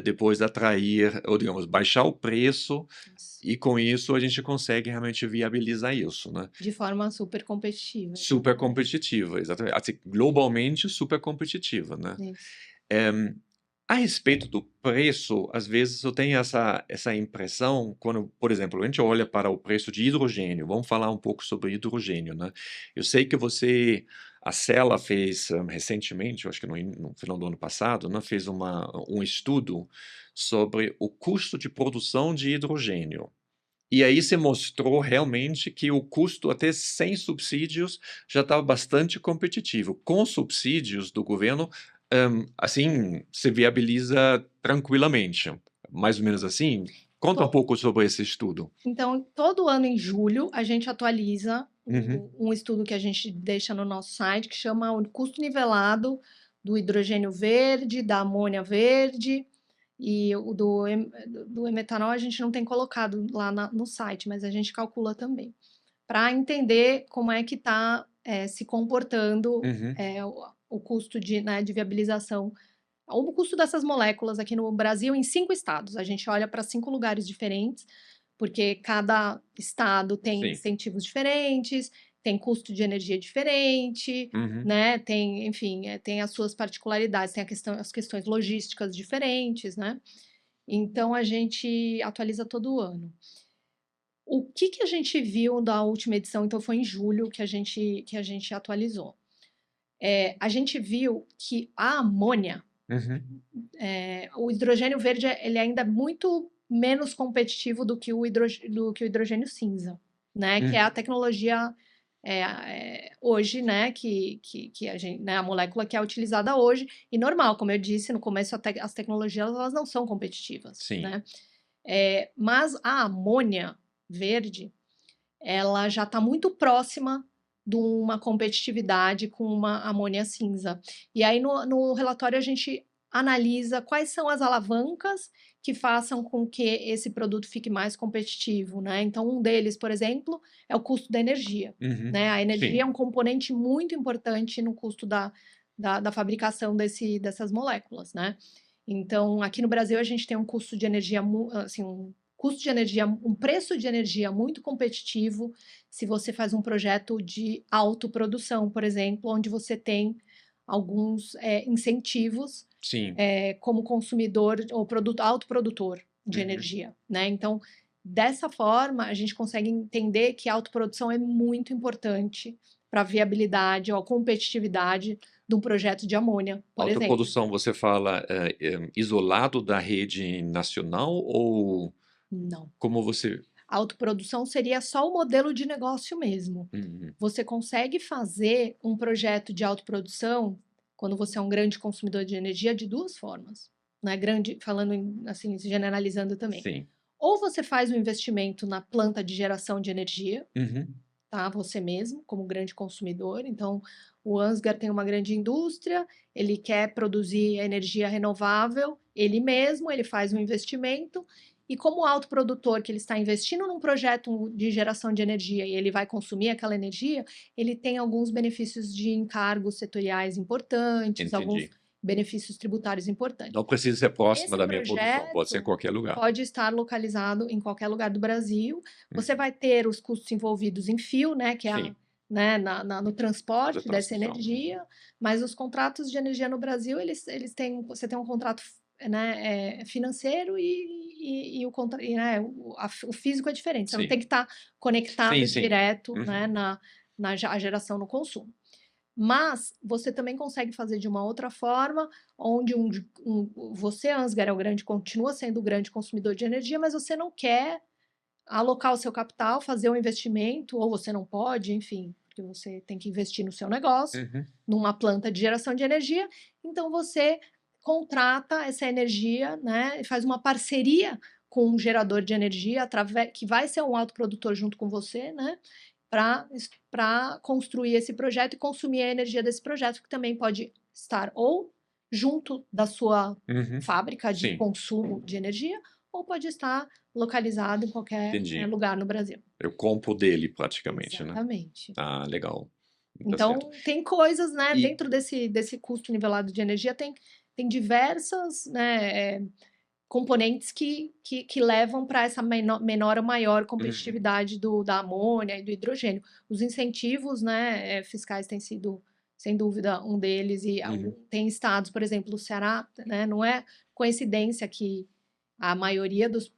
depois a atrair, ou digamos, baixar o preço, Isso. e com isso a gente consegue realmente viabilizar isso, né. De forma super competitiva, Super exatamente. competitiva, exatamente, assim, globalmente super competitiva, né. Isso. Eh a respeito do preço, às vezes eu tenho essa impressão quando, por exemplo, a gente olha para o preço de hidrogênio. Vamos falar um pouco sobre hidrogênio, né. Eu sei que a Cela fez, recentemente, eu acho que no final do ano passado, né, fez um estudo sobre o custo de produção de hidrogênio. E aí se mostrou realmente que o custo, até sem subsídios, já estava bastante competitivo. Com subsídios do governo, assim, se viabiliza tranquilamente. Mais ou menos assim? Conta um To- pouco sobre esse estudo. Então, todo ano em julho, a gente atualiza Uhum, um estudo que a gente deixa no nosso site, que chama o custo nivelado do hidrogênio verde, da amônia verde e o do metanol a gente não tem colocado lá no site, mas a gente calcula também, para entender como é que está se comportando uhum, o custo né, de viabilização, o custo dessas moléculas aqui no Brasil em 5 estados. A gente olha para 5 lugares diferentes, porque cada estado tem sim. incentivos diferentes, tem custo de energia diferente, Uhum, né? Tem, enfim, tem as suas particularidades, tem as questões logísticas diferentes, né? Então a gente atualiza todo ano. O que a gente viu da última edição? Então foi em julho que a gente atualizou. A gente viu que a amônia, uhum, o hidrogênio verde, ele é ainda muito menos competitivo do que o hidrogênio cinza, né? Que é a uhum. tecnologia hoje, né? Que a gente, né, a molécula que é utilizada hoje. E normal, como eu disse no começo, as tecnologias elas não são competitivas, Sim. né? Mas a amônia verde, ela já está muito próxima de uma competitividade com uma amônia cinza. E aí no relatório a gente analisa quais são as alavancas que façam com que esse produto fique mais competitivo, né? Então, um deles, por exemplo, é o custo da energia, Uhum. né? A energia é Sim. um componente muito importante no custo da fabricação dessas moléculas, né? Então, aqui no Brasil, a gente tem um custo de energia, assim, um custo de energia, um preço de energia muito competitivo se você faz um projeto de autoprodução, por exemplo, onde você tem alguns incentivos Sim. como consumidor ou autoprodutor de Uhum. energia, né? Então, dessa forma, a gente consegue entender que a autoprodução é muito importante para a viabilidade ou a competitividade de um projeto de amônia, por exemplo. Autoprodução, você fala, isolado da rede nacional, ou Não. como você. A autoprodução seria só o modelo de negócio mesmo. Uhum, Você consegue fazer um projeto de autoprodução quando você é um grande consumidor de energia de duas formas, né? Grande, falando assim, generalizando também. sim. Ou você faz um investimento na planta de geração de energia, Uhum. tá? Você mesmo, como grande consumidor. Então, o Ansgar tem uma grande indústria, ele quer produzir energia renovável, ele mesmo, ele faz um investimento, e como autoprodutor que ele está investindo num projeto de geração de energia e ele vai consumir aquela energia, ele tem alguns benefícios de encargos setoriais importantes, alguns Entendi. benefícios tributários importantes. Não precisa ser próxima Esse da minha produção, pode ser em projeto qualquer lugar. pode estar localizado em qualquer lugar do Brasil. Você Uhum. vai ter os custos envolvidos em fio, né, que é Sim, né, no fazer transporte dessa transmissão. energia, mas os contratos de energia no Brasil, eles têm, você tem um contrato, né, financeiro né, o físico é diferente. Você não Sim, tem que estar conectado sim, sim. direto, né, Uhum. na geração no consumo. Mas você também consegue fazer de uma outra forma, onde você, Ansgar, continua sendo o grande consumidor de energia, mas você não quer alocar o seu capital, fazer um investimento, ou você não pode, enfim, porque você tem que investir no seu negócio, Uhum. numa planta de geração de energia, então você contrata essa energia, né, e faz uma parceria com um gerador de energia, que vai ser um autoprodutor junto com você, né, para construir esse projeto e consumir a energia desse projeto, que também pode estar ou junto da sua Uhum. fábrica de Sim, consumo de energia, ou pode estar localizado em qualquer entendi. lugar no Brasil. Eu compro dele praticamente, né? Exatamente. Ah, legal. Tá certo. Então, tem coisas, né, E dentro desse custo nivelado de energia, tem diversas, né, componentes que levam para essa menor ou maior uhum, competitividade da amônia e do hidrogênio. Os incentivos, né, fiscais têm sido, sem dúvida, um deles, e uhum, tem estados, por exemplo, o Ceará, né, não é coincidência que a maioria dos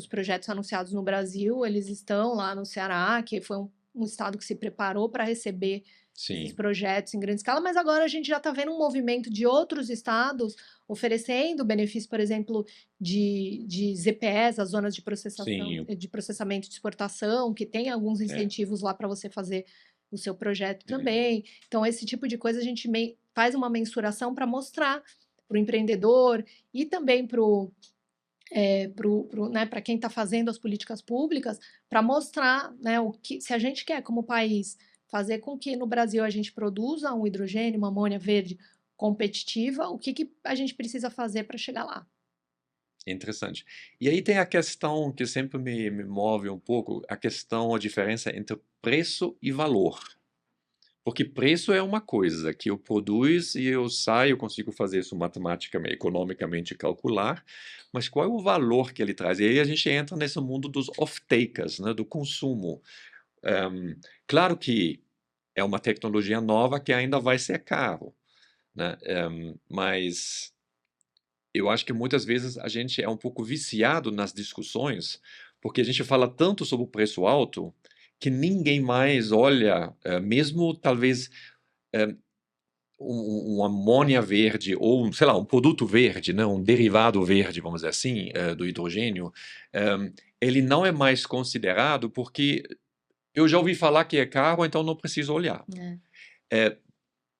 projetos anunciados no Brasil, eles estão lá no Ceará, que foi um estado que se preparou para receber esses sim, projetos em grande escala, mas agora a gente já está vendo um movimento de outros estados oferecendo benefício, por exemplo, de ZPEs, as zonas sim, de processamento de exportação, que tem alguns é. incentivos lá para você fazer o seu projeto Uhum. também. Então, esse tipo de coisa a gente faz uma mensuração para mostrar para o empreendedor e também né, para quem está fazendo as políticas públicas, para mostrar, né, se a gente quer, como país, fazer com que no Brasil a gente produza um hidrogênio, uma amônia verde competitiva, o que a gente precisa fazer para chegar lá. Interessante. E aí tem a questão que sempre me move um pouco, a questão, a diferença entre preço e valor. Porque preço é uma coisa que eu produzo e eu saio, eu consigo fazer isso matematicamente, economicamente calcular, mas qual é o valor que ele traz? E aí a gente entra nesse mundo dos off-takers, né, do consumo. Claro que é uma tecnologia nova que ainda vai ser caro, né? Mas eu acho que muitas vezes a gente é um pouco viciado nas discussões, porque a gente fala tanto sobre o preço alto que ninguém mais olha, mesmo talvez um amônia verde ou, sei lá, um produto verde, né, um derivado verde, vamos dizer assim, do hidrogênio, ele não é mais considerado porque eu já ouvi falar que é caro, então não preciso olhar. É. Eh,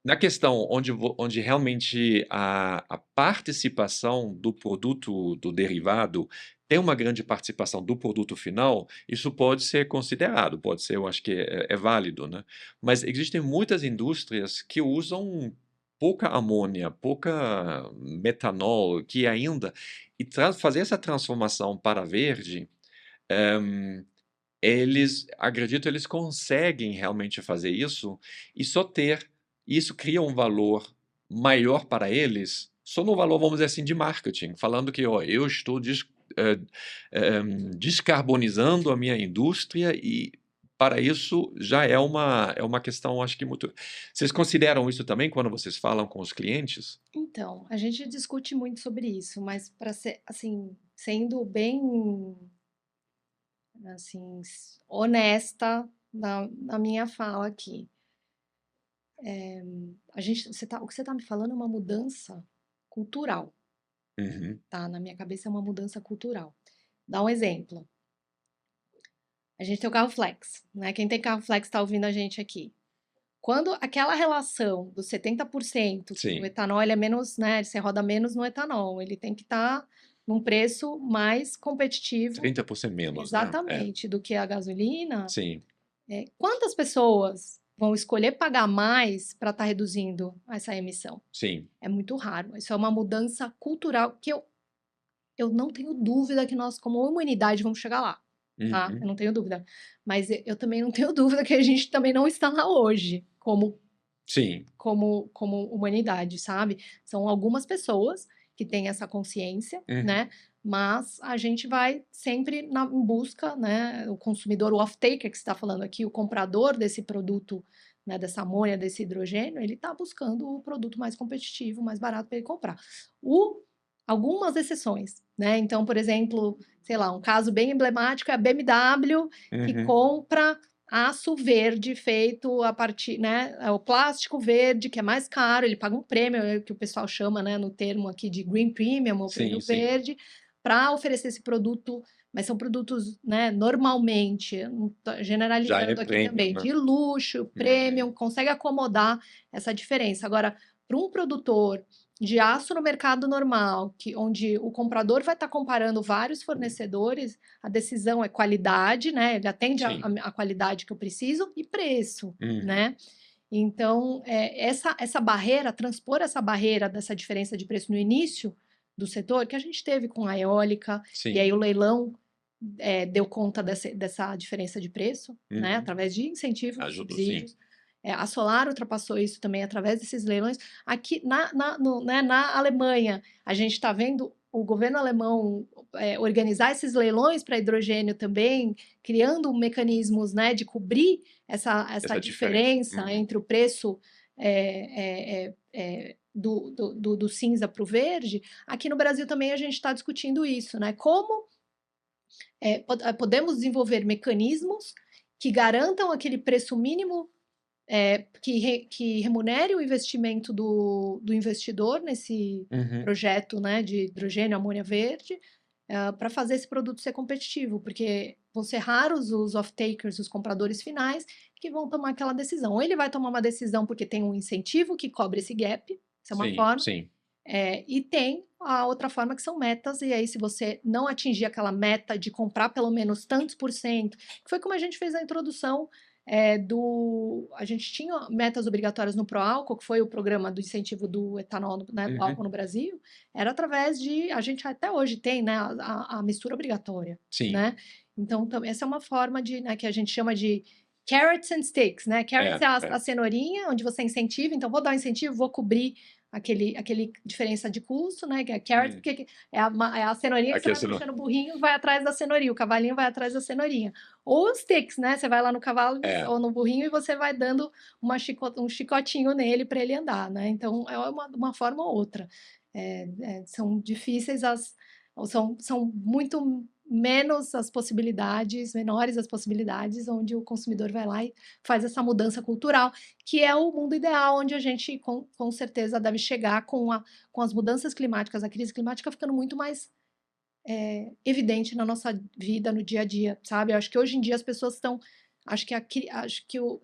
Na questão onde realmente a participação do produto, do derivado, tem uma grande participação do produto final, isso pode ser considerado, pode ser, eu acho que é válido, né? Mas existem muitas indústrias que usam pouca amônia, pouca metanol, que ainda, e fazer essa transformação para verde, acredito, eles conseguem realmente fazer isso e só ter, isso cria um valor maior para eles, só no valor, vamos dizer assim, de marketing, falando que, ó, eu estou eh, descarbonizando a minha indústria e para isso já é uma questão, acho que muito. Vocês consideram isso também quando vocês falam com os clientes? Então, a gente discute muito sobre isso, mas para ser, assim, sendo bem, assim, honesta na minha fala aqui. O que você está me falando é uma mudança cultural, Uhum, tá? Na minha cabeça é uma mudança cultural. Dá um exemplo. A gente tem o carro flex, né? Quem tem carro flex está ouvindo a gente aqui. Quando aquela relação dos 70%, que o sim, etanol ele é menos, né? Você roda menos no etanol, ele tem que estar num preço mais competitivo, 30% menos, né? É, exatamente, do que a gasolina. sim. Quantas pessoas vão escolher pagar mais para estar reduzindo essa emissão? Sim. É muito raro. Isso é uma mudança cultural que eu não tenho dúvida que nós, como humanidade, vamos chegar lá, tá? Uhum. Eu não tenho dúvida. Mas eu também não tenho dúvida que a gente também não está lá hoje, Sim. como humanidade, sabe? São algumas pessoas que têm essa consciência, Uhum. né? Mas a gente vai sempre em busca, né? O consumidor, o off-taker que você está falando aqui, o comprador desse produto, né? Dessa amônia, desse hidrogênio, ele está buscando o produto mais competitivo, mais barato para ele comprar. Algumas exceções, né? Então, por exemplo, sei lá, um caso bem emblemático é a BMW que Uhum. compra aço verde feito a partir, né? O plástico verde, que é mais caro, ele paga um prêmio, que o pessoal chama, né, no termo aqui de Green Premium, ou prêmio Sim. verde, para oferecer esse produto, mas são produtos, né, normalmente, Já é generalizando aqui premium, também, né? de luxo, premium, consegue acomodar essa diferença. Agora, para um produtor de aço no mercado normal, onde o comprador vai estar comparando vários fornecedores, a decisão é qualidade, né? Ele atende Sim. a qualidade que eu preciso e preço, Uhum. né? Então, essa barreira, transpor essa barreira dessa diferença de preço no início do setor, que a gente teve com a eólica, Sim. e aí o leilão deu conta dessa diferença de preço, né? Uhum. Através de incentivos, Ajudou, subsídios. A Solar ultrapassou isso também através desses leilões. Aqui na Alemanha, a gente está vendo o governo alemão organizar esses leilões para hidrogênio também, criando mecanismos, né, de cobrir essa diferença entre o preço do cinza para o verde. Aqui no Brasil também a gente está discutindo isso, né? Como podemos desenvolver mecanismos que garantam aquele preço mínimo que remunere o investimento do investidor nesse projeto, né, de hidrogênio, amônia verde, para fazer esse produto ser competitivo, porque vão ser raros os off-takers, os compradores finais, que vão tomar aquela decisão. Ou ele vai tomar uma decisão porque tem um incentivo que cobre esse gap, isso é uma forma, Sim. E tem a outra forma que são metas, e aí se você não atingir aquela meta de comprar pelo menos tantos por cento, que foi como a gente fez a introdução a gente tinha metas obrigatórias no Proálcool, que foi o programa do incentivo do etanol, né, do álcool no Brasil, era através a gente até hoje tem, né, a mistura obrigatória, Sim. né? Então, essa é uma forma né, que a gente chama de carrots and sticks, né? Carrots é a cenourinha, onde você incentiva, então vou dar um incentivo, vou cobrir aquele diferença de custo, né? Que é carrot, porque é a cenourinha que você vai puxando o burrinho, vai atrás da cenourinha, o cavalinho vai atrás da cenourinha. Ou os sticks, né? Você vai lá no cavalo ou no burrinho e você vai dando um chicotinho nele para ele andar, né? Então, é uma forma ou outra. São difíceis são muito menos as possibilidades, menores as possibilidades, onde o consumidor vai lá e faz essa mudança cultural, que é o mundo ideal, onde a gente com certeza deve chegar com as mudanças climáticas, a crise climática ficando muito mais evidente na nossa vida, no dia a dia, sabe? Eu acho que hoje em dia as pessoas estão. Acho que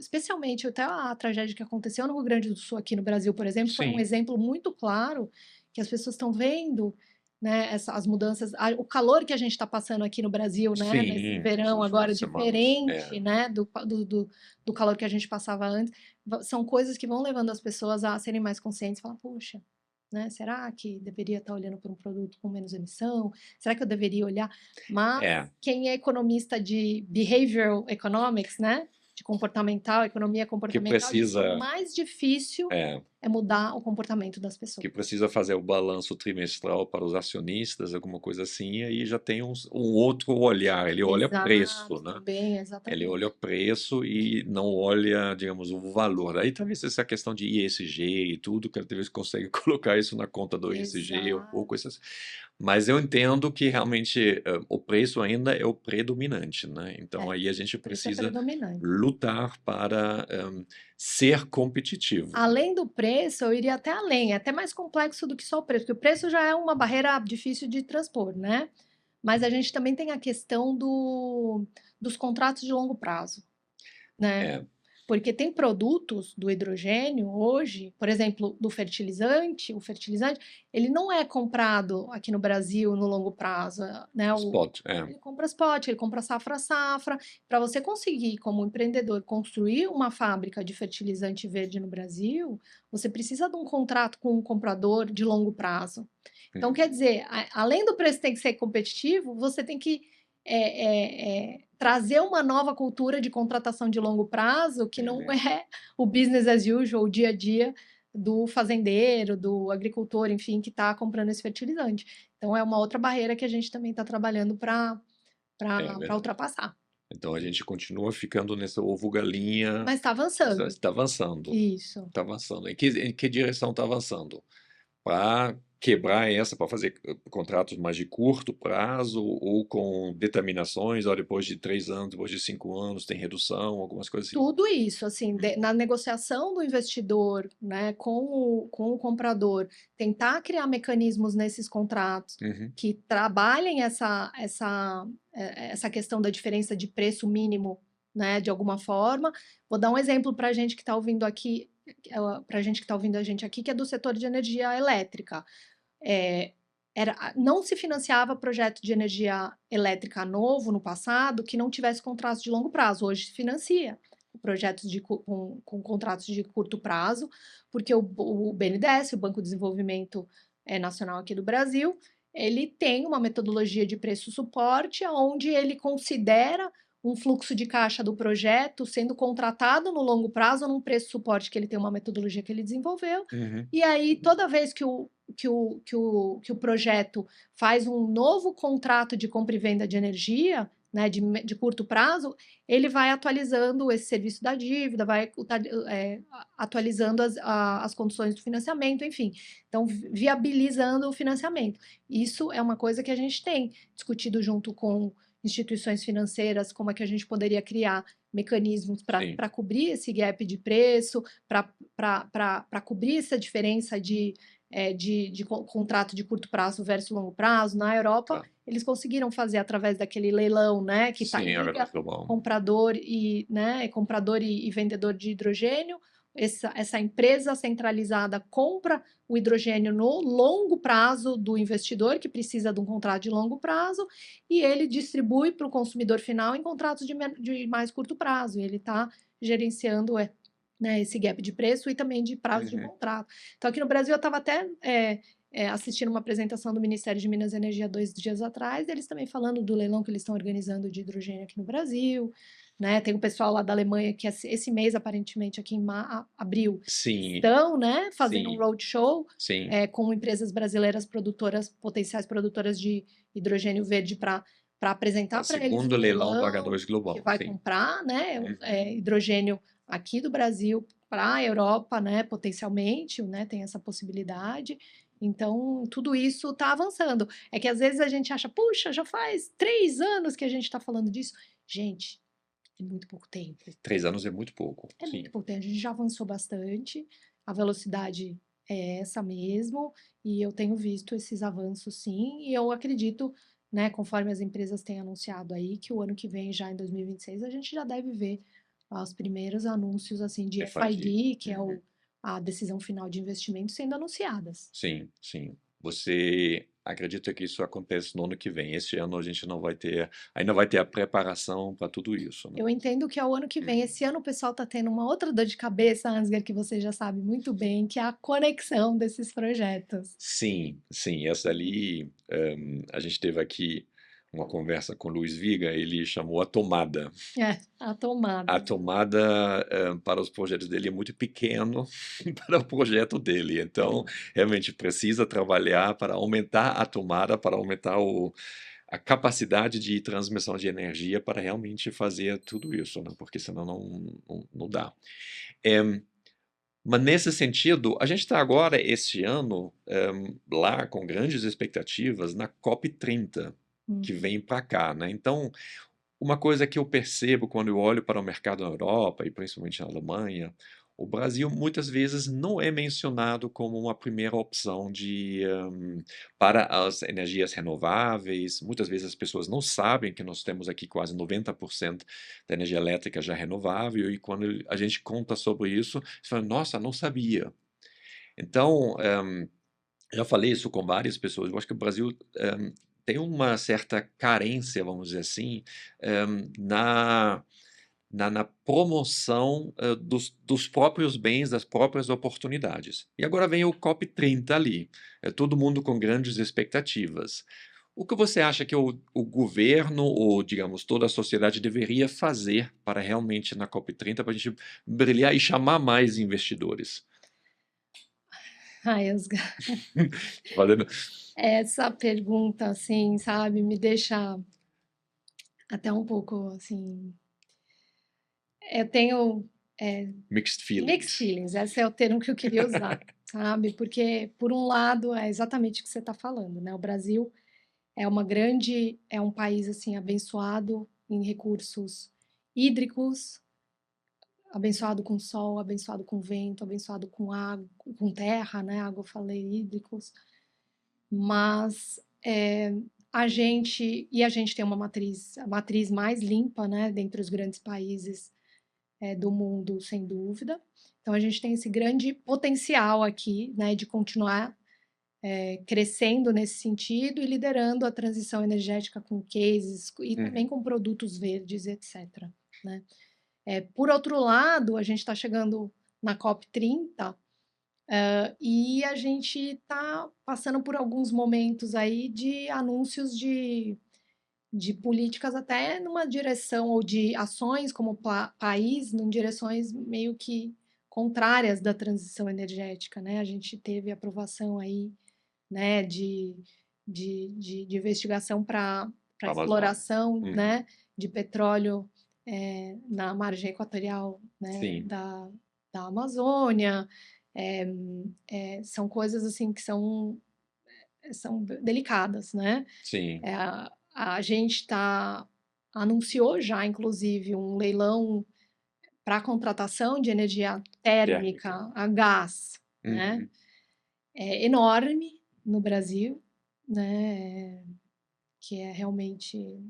especialmente até a tragédia que aconteceu no Rio Grande do Sul, aqui no Brasil, por exemplo, foi um exemplo muito claro que as pessoas estão vendo, né, as mudanças, o calor que a gente está passando aqui no Brasil, né, nesse verão agora diferente, né, do calor que a gente passava antes, são coisas que vão levando as pessoas a serem mais conscientes e falar, poxa, né, será que deveria estar olhando para um produto com menos emissão? Será que eu deveria olhar? Mas quem é economista de behavioral economics, né, de economia comportamental, diz que o mais difícil é mudar o comportamento das pessoas. Que precisa fazer o balanço trimestral para os acionistas, alguma coisa assim, e aí já tem um outro olhar, ele olha preço, né? Também, exatamente. Ele olha preço e não olha, digamos, o valor. Aí talvez essa questão de ESG e tudo, que talvez consegue colocar isso na conta do ESG um pouco, mas eu entendo que realmente o preço ainda é o predominante, né? Então aí a gente precisa lutar para ser competitivo. Além do preço, eu iria até além, é até mais complexo do que só o preço, porque o preço já é uma barreira difícil de transpor, né? Mas a gente também tem a questão dos contratos de longo prazo, né? Porque tem produtos do hidrogênio hoje, por exemplo, do fertilizante, o fertilizante, ele não é comprado aqui no Brasil no longo prazo, né? Spot, Ele compra spot, ele compra safra a safra. Para você conseguir, como empreendedor, construir uma fábrica de fertilizante verde no Brasil, você precisa de um contrato com um comprador de longo prazo. Então, quer dizer, além do preço ter que ser competitivo, você tem que trazer uma nova cultura de contratação de longo prazo, que não é o business as usual, o dia a dia do fazendeiro, do agricultor, enfim, que está comprando esse fertilizante. Então, é uma outra barreira que a gente também está trabalhando para verdade. ultrapassar. Então a gente continua ficando nessa ovo-galinha. Mas está avançando. Está avançando. Isso. Está avançando. Em que direção está avançando? Para quebrar essa, para fazer contratos mais de curto prazo ou com determinações, ó, depois de 3 anos, depois de 5 anos, tem redução, algumas coisas assim. Tudo isso, assim, na negociação do investidor, né, com o comprador, tentar criar mecanismos nesses contratos que trabalhem essa questão da diferença de preço mínimo, né, de alguma forma. Vou dar um exemplo para a gente que está ouvindo aqui, a gente aqui, que é do setor de energia elétrica. Não se financiava projeto de energia elétrica novo no passado que não tivesse contratos de longo prazo. Hoje se financia projetos com contratos de curto prazo, porque o BNDES, o Banco de Desenvolvimento Nacional aqui do Brasil, ele tem uma metodologia de preço suporte, onde ele considera um fluxo de caixa do projeto sendo contratado no longo prazo num preço suporte, que ele tem uma metodologia que ele desenvolveu. E aí, toda vez que o projeto faz um novo contrato de compra e venda de energia, né, de curto prazo, ele vai atualizando esse serviço da dívida, vai atualizando as condições do financiamento, enfim. Então, viabilizando o financiamento. Isso é uma coisa que a gente tem discutido junto com instituições financeiras, como é que a gente poderia criar mecanismos para cobrir esse gap de preço, para cobrir essa diferença de contrato de curto prazo versus longo prazo. Na Europa, eles conseguiram fazer através daquele leilão, né, que liga comprador e vendedor de hidrogênio. Essa empresa centralizada compra o hidrogênio no longo prazo do investidor, que precisa de um contrato de longo prazo, e ele distribui para o consumidor final em contratos de mais curto prazo. E ele está gerenciando esse gap de preço e também de prazo de contrato. Então, aqui no Brasil, eu estava até assistindo uma apresentação do Ministério de Minas e Energia 2 dias atrás, eles também falando do leilão que eles estão organizando de hidrogênio aqui no Brasil, né? Tem um pessoal lá da Alemanha que esse mês, aparentemente, aqui em abril, estão, né, fazendo um roadshow com empresas brasileiras potenciais produtoras de hidrogênio verde para apresentar para eles segundo leilão do H2 Global, que vai comprar, né, hidrogênio aqui do Brasil para a Europa, né, potencialmente, né, tem essa possibilidade. Então, tudo isso está avançando. É que às vezes a gente acha, puxa, já faz 3 anos que a gente está falando disso. Gente, é muito pouco tempo. 3 anos é muito pouco. É muito pouco tempo. A gente já avançou bastante. A velocidade é essa mesmo. E eu tenho visto esses avanços, sim. E eu acredito, né, conforme as empresas têm anunciado aí, que o ano que vem, já em 2026, a gente já deve ver os primeiros anúncios assim de FID, que é a decisão final de investimento, sendo anunciadas. Sim, sim. Você acredita que isso acontece no ano que vem? Esse ano a gente ainda vai ter a preparação para tudo isso, né? Eu entendo que é o ano que vem. Esse ano o pessoal está tendo uma outra dor de cabeça, Ansgar, que você já sabe muito bem, que é a conexão desses projetos. Sim, sim. Essa ali, a gente teve aqui uma conversa com o Luiz Viga, ele chamou a tomada. A tomada. A tomada para os projetos dele é muito pequeno para o projeto dele. Então, realmente precisa trabalhar para aumentar a tomada, para aumentar a capacidade de transmissão de energia para realmente fazer tudo isso, né? Porque senão não dá. Mas nesse sentido, a gente está agora, esse ano, lá com grandes expectativas na COP30, que vem para cá, né? Então, uma coisa que eu percebo quando eu olho para o mercado na Europa, e principalmente na Alemanha, O Brasil muitas vezes não é mencionado como uma primeira opção para as energias renováveis. Muitas vezes as pessoas não sabem que nós temos aqui quase 90% da energia elétrica já renovável, e quando a gente conta sobre isso, você fala, nossa, não sabia. Então, já falei isso com várias pessoas. Eu acho que o Brasil tem uma certa carência, vamos dizer assim, na na promoção dos próprios bens, das próprias oportunidades. E agora vem o COP30 ali, todo mundo com grandes expectativas. O que você acha que o governo, ou digamos, toda a sociedade deveria fazer para realmente na COP30 para a gente brilhar e chamar mais investidores? Ai, Oscar, Fazendo essa pergunta, assim, sabe, me deixa até um pouco, assim, eu tenho mixed mixed feelings. feelings, esse é o termo que eu queria usar, sabe? Porque, por um lado, é exatamente o que você está falando, né? O Brasil é um país, assim, abençoado em recursos hídricos, abençoado com sol, abençoado com vento, abençoado com água, com terra, né? Água, eu falei, hídricos. Mas a gente tem uma matriz, a matriz mais limpa, né, dentre os grandes países do mundo, sem dúvida. Então a gente tem esse grande potencial aqui, né, de continuar crescendo nesse sentido e liderando a transição energética com cases e também Uhum. com produtos verdes, etc. Né? Por outro lado, a gente está chegando na COP30 e a gente está passando por alguns momentos aí de anúncios de políticas até numa direção, ou de ações como país, em direções meio que contrárias da transição energética, né? A gente teve aprovação aí, né, de investigação para Amazônia. exploração, Uhum. né, de petróleo na margem equatorial, né, Sim, da Amazônia. São coisas assim que são delicadas, né? sim, A gente anunciou já, inclusive, um leilão para contratação de energia térmica. térmica a gás, né? Uhum. É enorme no Brasil, né? Que é realmente,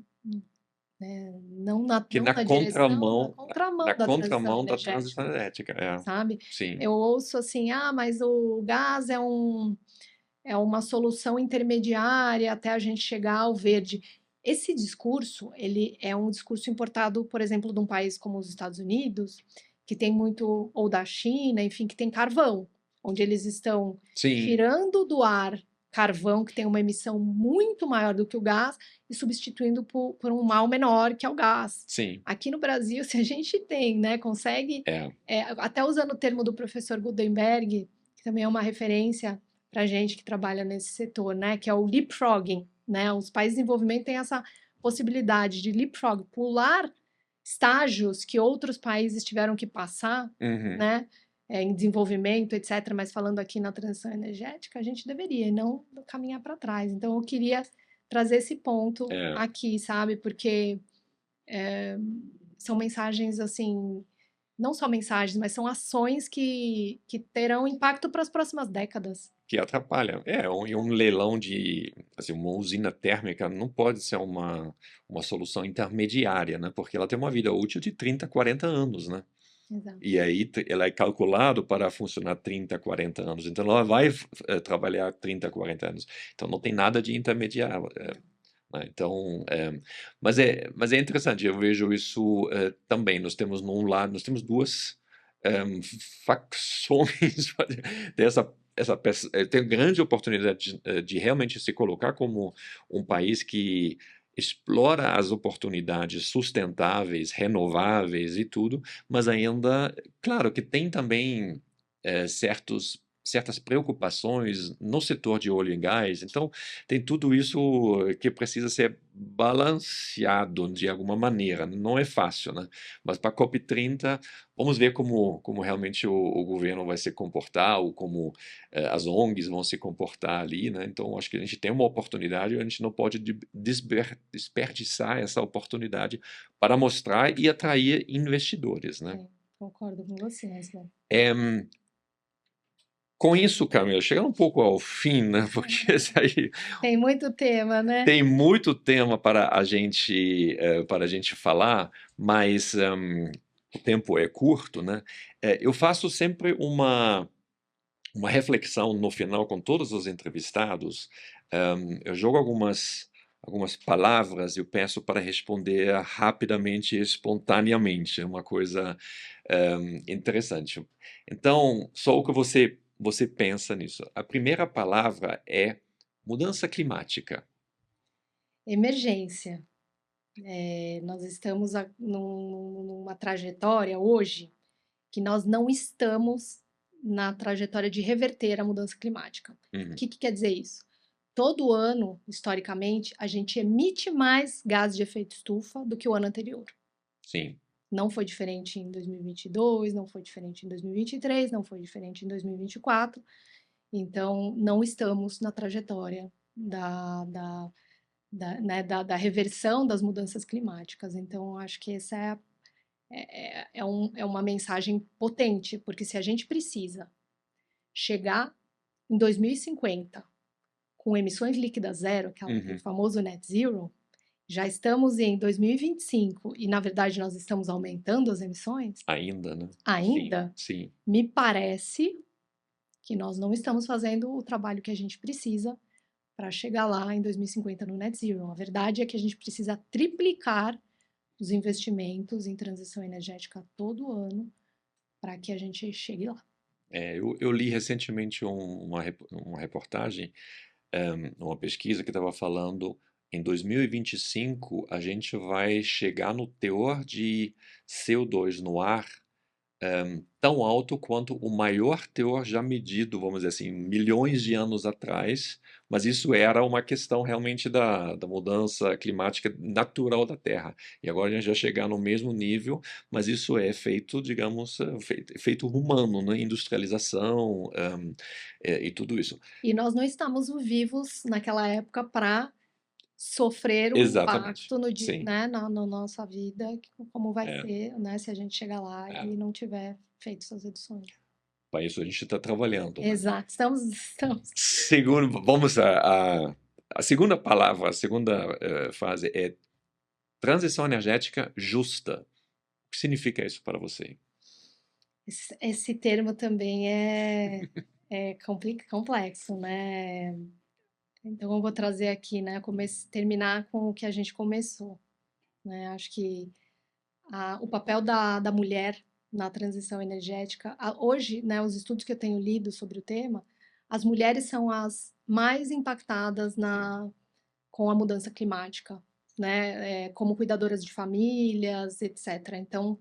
Que não na direção, na na contramão da transição contramão da transição energética, energética, é. sabe? Sim. Eu ouço assim, mas o gás é uma solução intermediária até a gente chegar ao verde. Esse discurso, ele é um discurso importado, por exemplo, de um país como os Estados Unidos, que tem muito, ou da China, enfim, que tem carvão, onde eles estão Sim, tirando do ar carvão, que tem uma emissão muito maior do que o gás, e substituindo por um mal menor, que é o gás. sim, Aqui no Brasil, se a gente tem, né, consegue, é. até usando o termo do professor Gutenberg, que também é uma referência para gente que trabalha nesse setor, né? Que é o leapfrogging, né? Os países em desenvolvimento têm essa possibilidade de leapfrog, pular estágios que outros países tiveram que passar, Uhum. né? Em desenvolvimento, etc. Mas falando aqui na transição energética, a gente deveria, e não caminhar para trás. Então, eu queria trazer esse ponto É. aqui, sabe? Porque são mensagens assim, não só mensagens, mas são ações que terão impacto para as próximas décadas. Que atrapalha. E um leilão de, assim, uma usina térmica não pode ser uma solução intermediária, né? Porque ela tem uma vida útil de 30, 40 anos, né? Exato. E aí ela é calculado para funcionar 30, 40 anos. Então ela vai trabalhar 30, 40 anos. Então não tem nada de intermediário. Né? Então, mas é interessante, eu vejo isso também. Nós temos num lado, nós temos duas facções tem grande oportunidade de realmente se colocar como um país que explora as oportunidades sustentáveis, renováveis e tudo, mas ainda, claro que tem também certas preocupações no setor de óleo e gás, então tem tudo isso que precisa ser balanceado de alguma maneira. Não é fácil, né? Mas para a COP30, vamos ver como realmente o governo vai se comportar, ou como as ONGs vão se comportar ali, né? Então, acho que a gente tem uma oportunidade, a gente não pode desperdiçar essa oportunidade para mostrar e atrair investidores, né? concordo com você, Ansgar. Eh, com isso, Camila, chegando um pouco ao fim, né, porque esse aí Tem muito tema, né? tem muito tema para a gente falar, mas o tempo é curto, né? Eu faço sempre uma reflexão no final com todos os entrevistados. Eu jogo algumas palavras e eu peço para responder rapidamente e espontaneamente, é uma coisa interessante. Então, só o que você pensa nisso. A primeira palavra é mudança climática. Emergência. Nós estamos numa trajetória hoje que nós não estamos na trajetória de reverter a mudança climática. O Uhum, que quer dizer isso? Todo ano, historicamente, a gente emite mais gases de efeito estufa do que o ano anterior. sim. Não foi diferente em 2022, não foi diferente em 2023, não foi diferente em 2024. Então, não estamos na trajetória da reversão das mudanças climáticas. Então, acho que essa é uma mensagem potente, porque se a gente precisa chegar em 2050 com emissões líquidas zero, o Uhum, famoso net zero, já estamos em 2025 e, na verdade, nós estamos aumentando as emissões, ainda, né? Sim, ainda sim. me parece que nós não estamos fazendo o trabalho que a gente precisa para chegar lá em 2050 no net zero. A verdade é que a gente precisa triplicar os investimentos em transição energética todo ano para que a gente chegue lá. Eu li recentemente uma reportagem, uma pesquisa que estava falando em 2025 a gente vai chegar no teor de CO2 no ar tão alto quanto o maior teor já medido, vamos dizer assim, milhões de anos atrás, mas isso era uma questão realmente da mudança climática natural da Terra. E agora a gente já chegar no mesmo nível, mas isso é feito, digamos, feito humano, né? Industrialização, e tudo isso. E nós não estamos vivos naquela época para sofrer o Exatamente. impacto no, Sim. né, na nossa vida, como vai É, ser, né, se a gente chegar lá é. e não tiver feito essas reduções. Para isso a gente está trabalhando, né? Exato, estamos. Segundo, vamos a segunda palavra, a segunda frase é transição energética justa. O que significa isso para você? Esse termo também é complexo, né? Então eu vou trazer aqui, né, terminar com o que a gente começou, né? Acho que o papel da mulher na transição energética, hoje, né, os estudos que eu tenho lido sobre o tema, as mulheres são as mais impactadas com a mudança climática, né, como cuidadoras de famílias, etc. Então,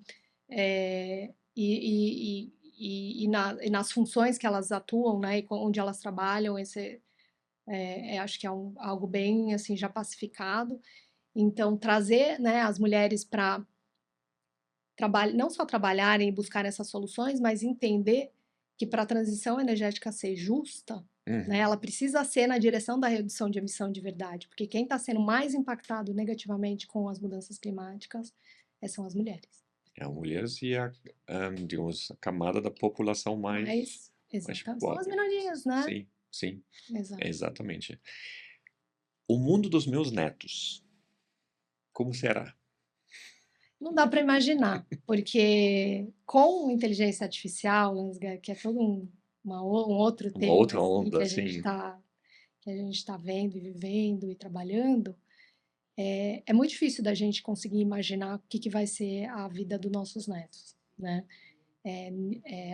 e nas funções que elas atuam, né, e onde elas trabalham, acho que é algo bem assim já pacificado. Então, trazer, né, as mulheres para não só trabalharem e buscar essas soluções, mas entender que para a transição energética ser justa, né, Uhum. ela precisa ser na direção da redução de emissão de verdade, porque quem está sendo mais impactado negativamente com as mudanças climáticas são as mulheres. É, mulheres e digamos, a camada da população Mas, mais exatamente, são as pobre. minorias, né? Sim, sim, Exato. exatamente. O mundo dos meus netos, como será? Não dá para imaginar, porque com inteligência artificial, Ansgar, que é todo um outro Uma tema outra assim, onda, sim. que a gente está vendo e vivendo e trabalhando, é muito difícil da gente conseguir imaginar o que vai ser a vida dos nossos netos, né?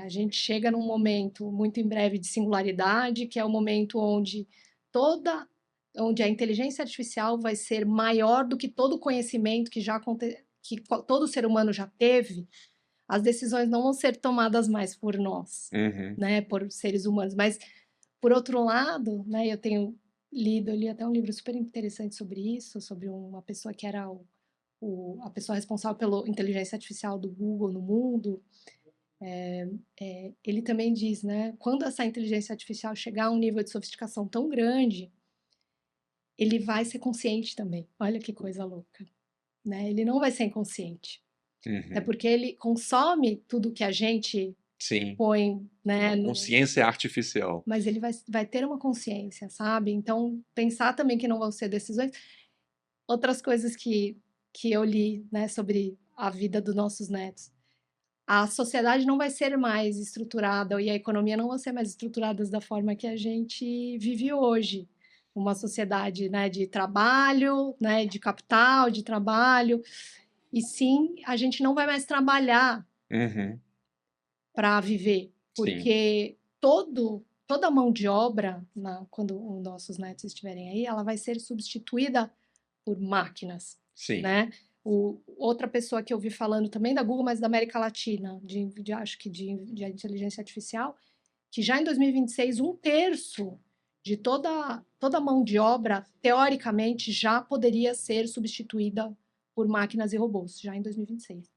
A gente chega num momento muito em breve de singularidade, que é o momento onde a inteligência artificial vai ser maior do que todo o conhecimento que todo ser humano já teve. As decisões não vão ser tomadas mais por nós, Uhum. né, por seres humanos, mas por outro lado, né, eu li até um livro super interessante sobre isso, sobre uma pessoa que era a pessoa responsável pela inteligência artificial do Google no mundo. Ele também diz, né, quando essa inteligência artificial chegar a um nível de sofisticação tão grande, ele vai ser consciente também. Olha que coisa louca, né? Ele não vai ser inconsciente. É Uhum. porque ele consome tudo que a gente Sim, põe, né, uma no, consciência artificial. mas ele vai ter uma consciência, sabe? Então, pensar também que não vão ser decisões. Outras coisas que eu li, né, sobre a vida dos nossos netos. A sociedade não vai ser mais estruturada e a economia não vai ser mais estruturadas da forma que a gente vive hoje. Uma sociedade, né, de trabalho, né, de capital, de trabalho. E sim, a gente não vai mais trabalhar Uhum. para viver, Sim, porque toda mão de obra, quando os nossos netos estiverem aí, ela vai ser substituída por máquinas, sim. né? Outra pessoa que eu vi falando também da Google, mas da América Latina, acho que de inteligência artificial, que já em 2026, um terço de toda mão de obra, teoricamente, já poderia ser substituída por máquinas e robôs, já em 2026.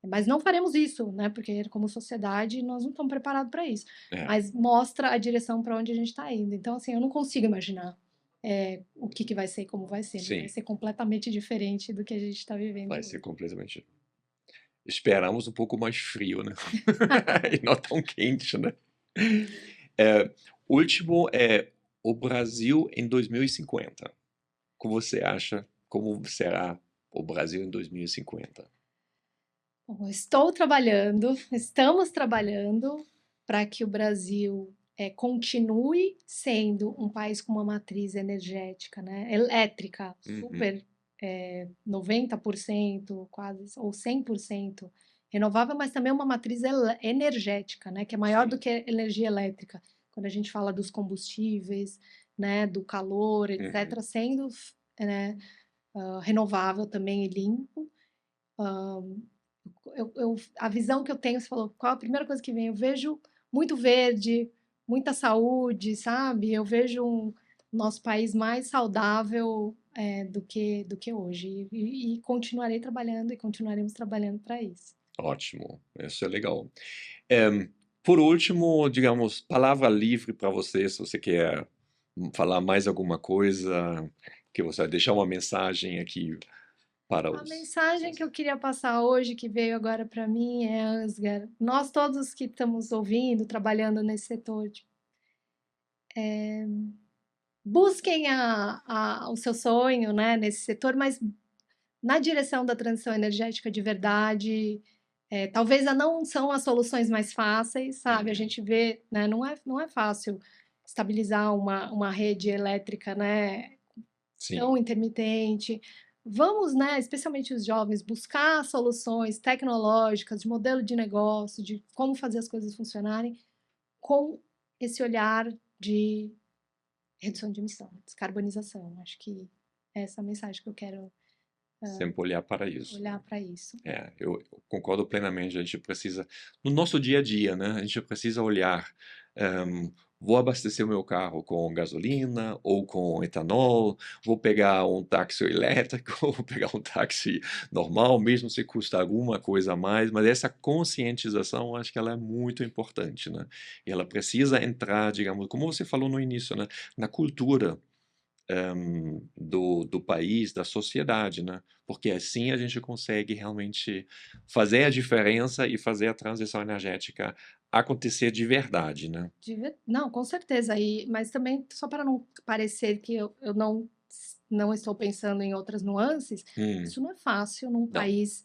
Mas não faremos isso, né? Porque como sociedade nós não estamos preparados para isso. É, Mas mostra a direção para onde a gente está indo. Então, assim, eu não consigo imaginar o que, que vai ser e como vai ser. Mas vai sim. ser completamente diferente do que a gente está vivendo Vai ser hoje. completamente. Esperamos um pouco mais frio, né? E não tão quente, né? É, último é o Brasil em 2050. Como você acha? Como será o Brasil em 2050? Bom, estamos trabalhando para que o Brasil continue sendo um país com uma matriz energética, né, elétrica, Uhum, super 90% quase, ou 100% renovável, mas também uma matriz energética, né, que é maior do sim. que energia elétrica. Quando a gente fala dos combustíveis, né, do calor, Uhum, etc., sendo né, renovável também e limpo. A visão que eu tenho, você falou, qual a primeira coisa que vem? Eu vejo muito verde, muita saúde, sabe? Eu vejo nosso país mais saudável do que hoje. E continuarei trabalhando e continuaremos trabalhando para isso. ótimo, isso é legal. Eh, por último, digamos, palavra livre para você, se você quer falar mais alguma coisa, que você vai deixar uma mensagem aqui para A os. mensagem que eu queria passar hoje, que veio agora para mim, é, Ansgar, nós todos que estamos ouvindo, trabalhando nesse setor, tipo, busquem o seu sonho, né, nesse setor, mas na direção da transição energética de verdade. Talvez não são as soluções mais fáceis, sabe? A Uhum, gente vê, né? Não é fácil estabilizar uma rede elétrica, né? sim, Tão intermitente. Vamos, né? Especialmente os jovens, buscar soluções tecnológicas, de modelo de negócio, de como fazer as coisas funcionarem, com esse olhar de redução de emissão, descarbonização. Acho que é essa a mensagem que eu quero sempre olhar para isso, né? olhar para isso. Eu concordo plenamente. A gente precisa, no nosso dia a dia, né? A gente precisa olhar. Vou abastecer o meu carro com gasolina ou com etanol? Vou pegar um táxi elétrico ou vou pegar um táxi normal, mesmo se custa alguma coisa a mais? Mas essa conscientização, eu acho que ela é muito importante, né? E ela precisa entrar, digamos, como você falou no início, né? Na cultura do país, da sociedade, né? Porque assim a gente consegue realmente fazer a diferença e fazer a transição energética acontecer de verdade, né? Não, com certeza. Mas também, só para não parecer que eu não estou pensando em outras nuances, Hum, isso não é fácil num não, país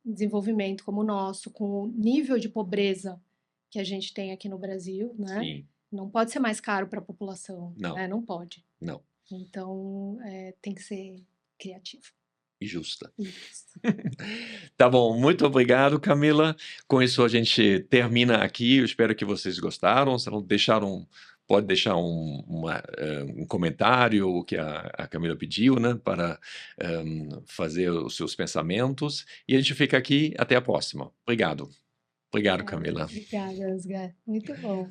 em desenvolvimento como o nosso, com o nível de pobreza que a gente tem aqui no Brasil, né? sim, Não pode ser mais caro para a população, não, né? Não pode. não. Então, tem que ser criativo. E justa. Isso. Tá bom, muito obrigado, Camila. Com isso a gente termina aqui. Eu espero que vocês gostaram. Se não deixaram, pode deixar um comentário, o que a Camila pediu, né, para fazer os seus pensamentos. E a gente fica aqui. Até a próxima. Obrigado. Obrigado, Obrigada, Camila. obrigada, Osgar. Muito bom.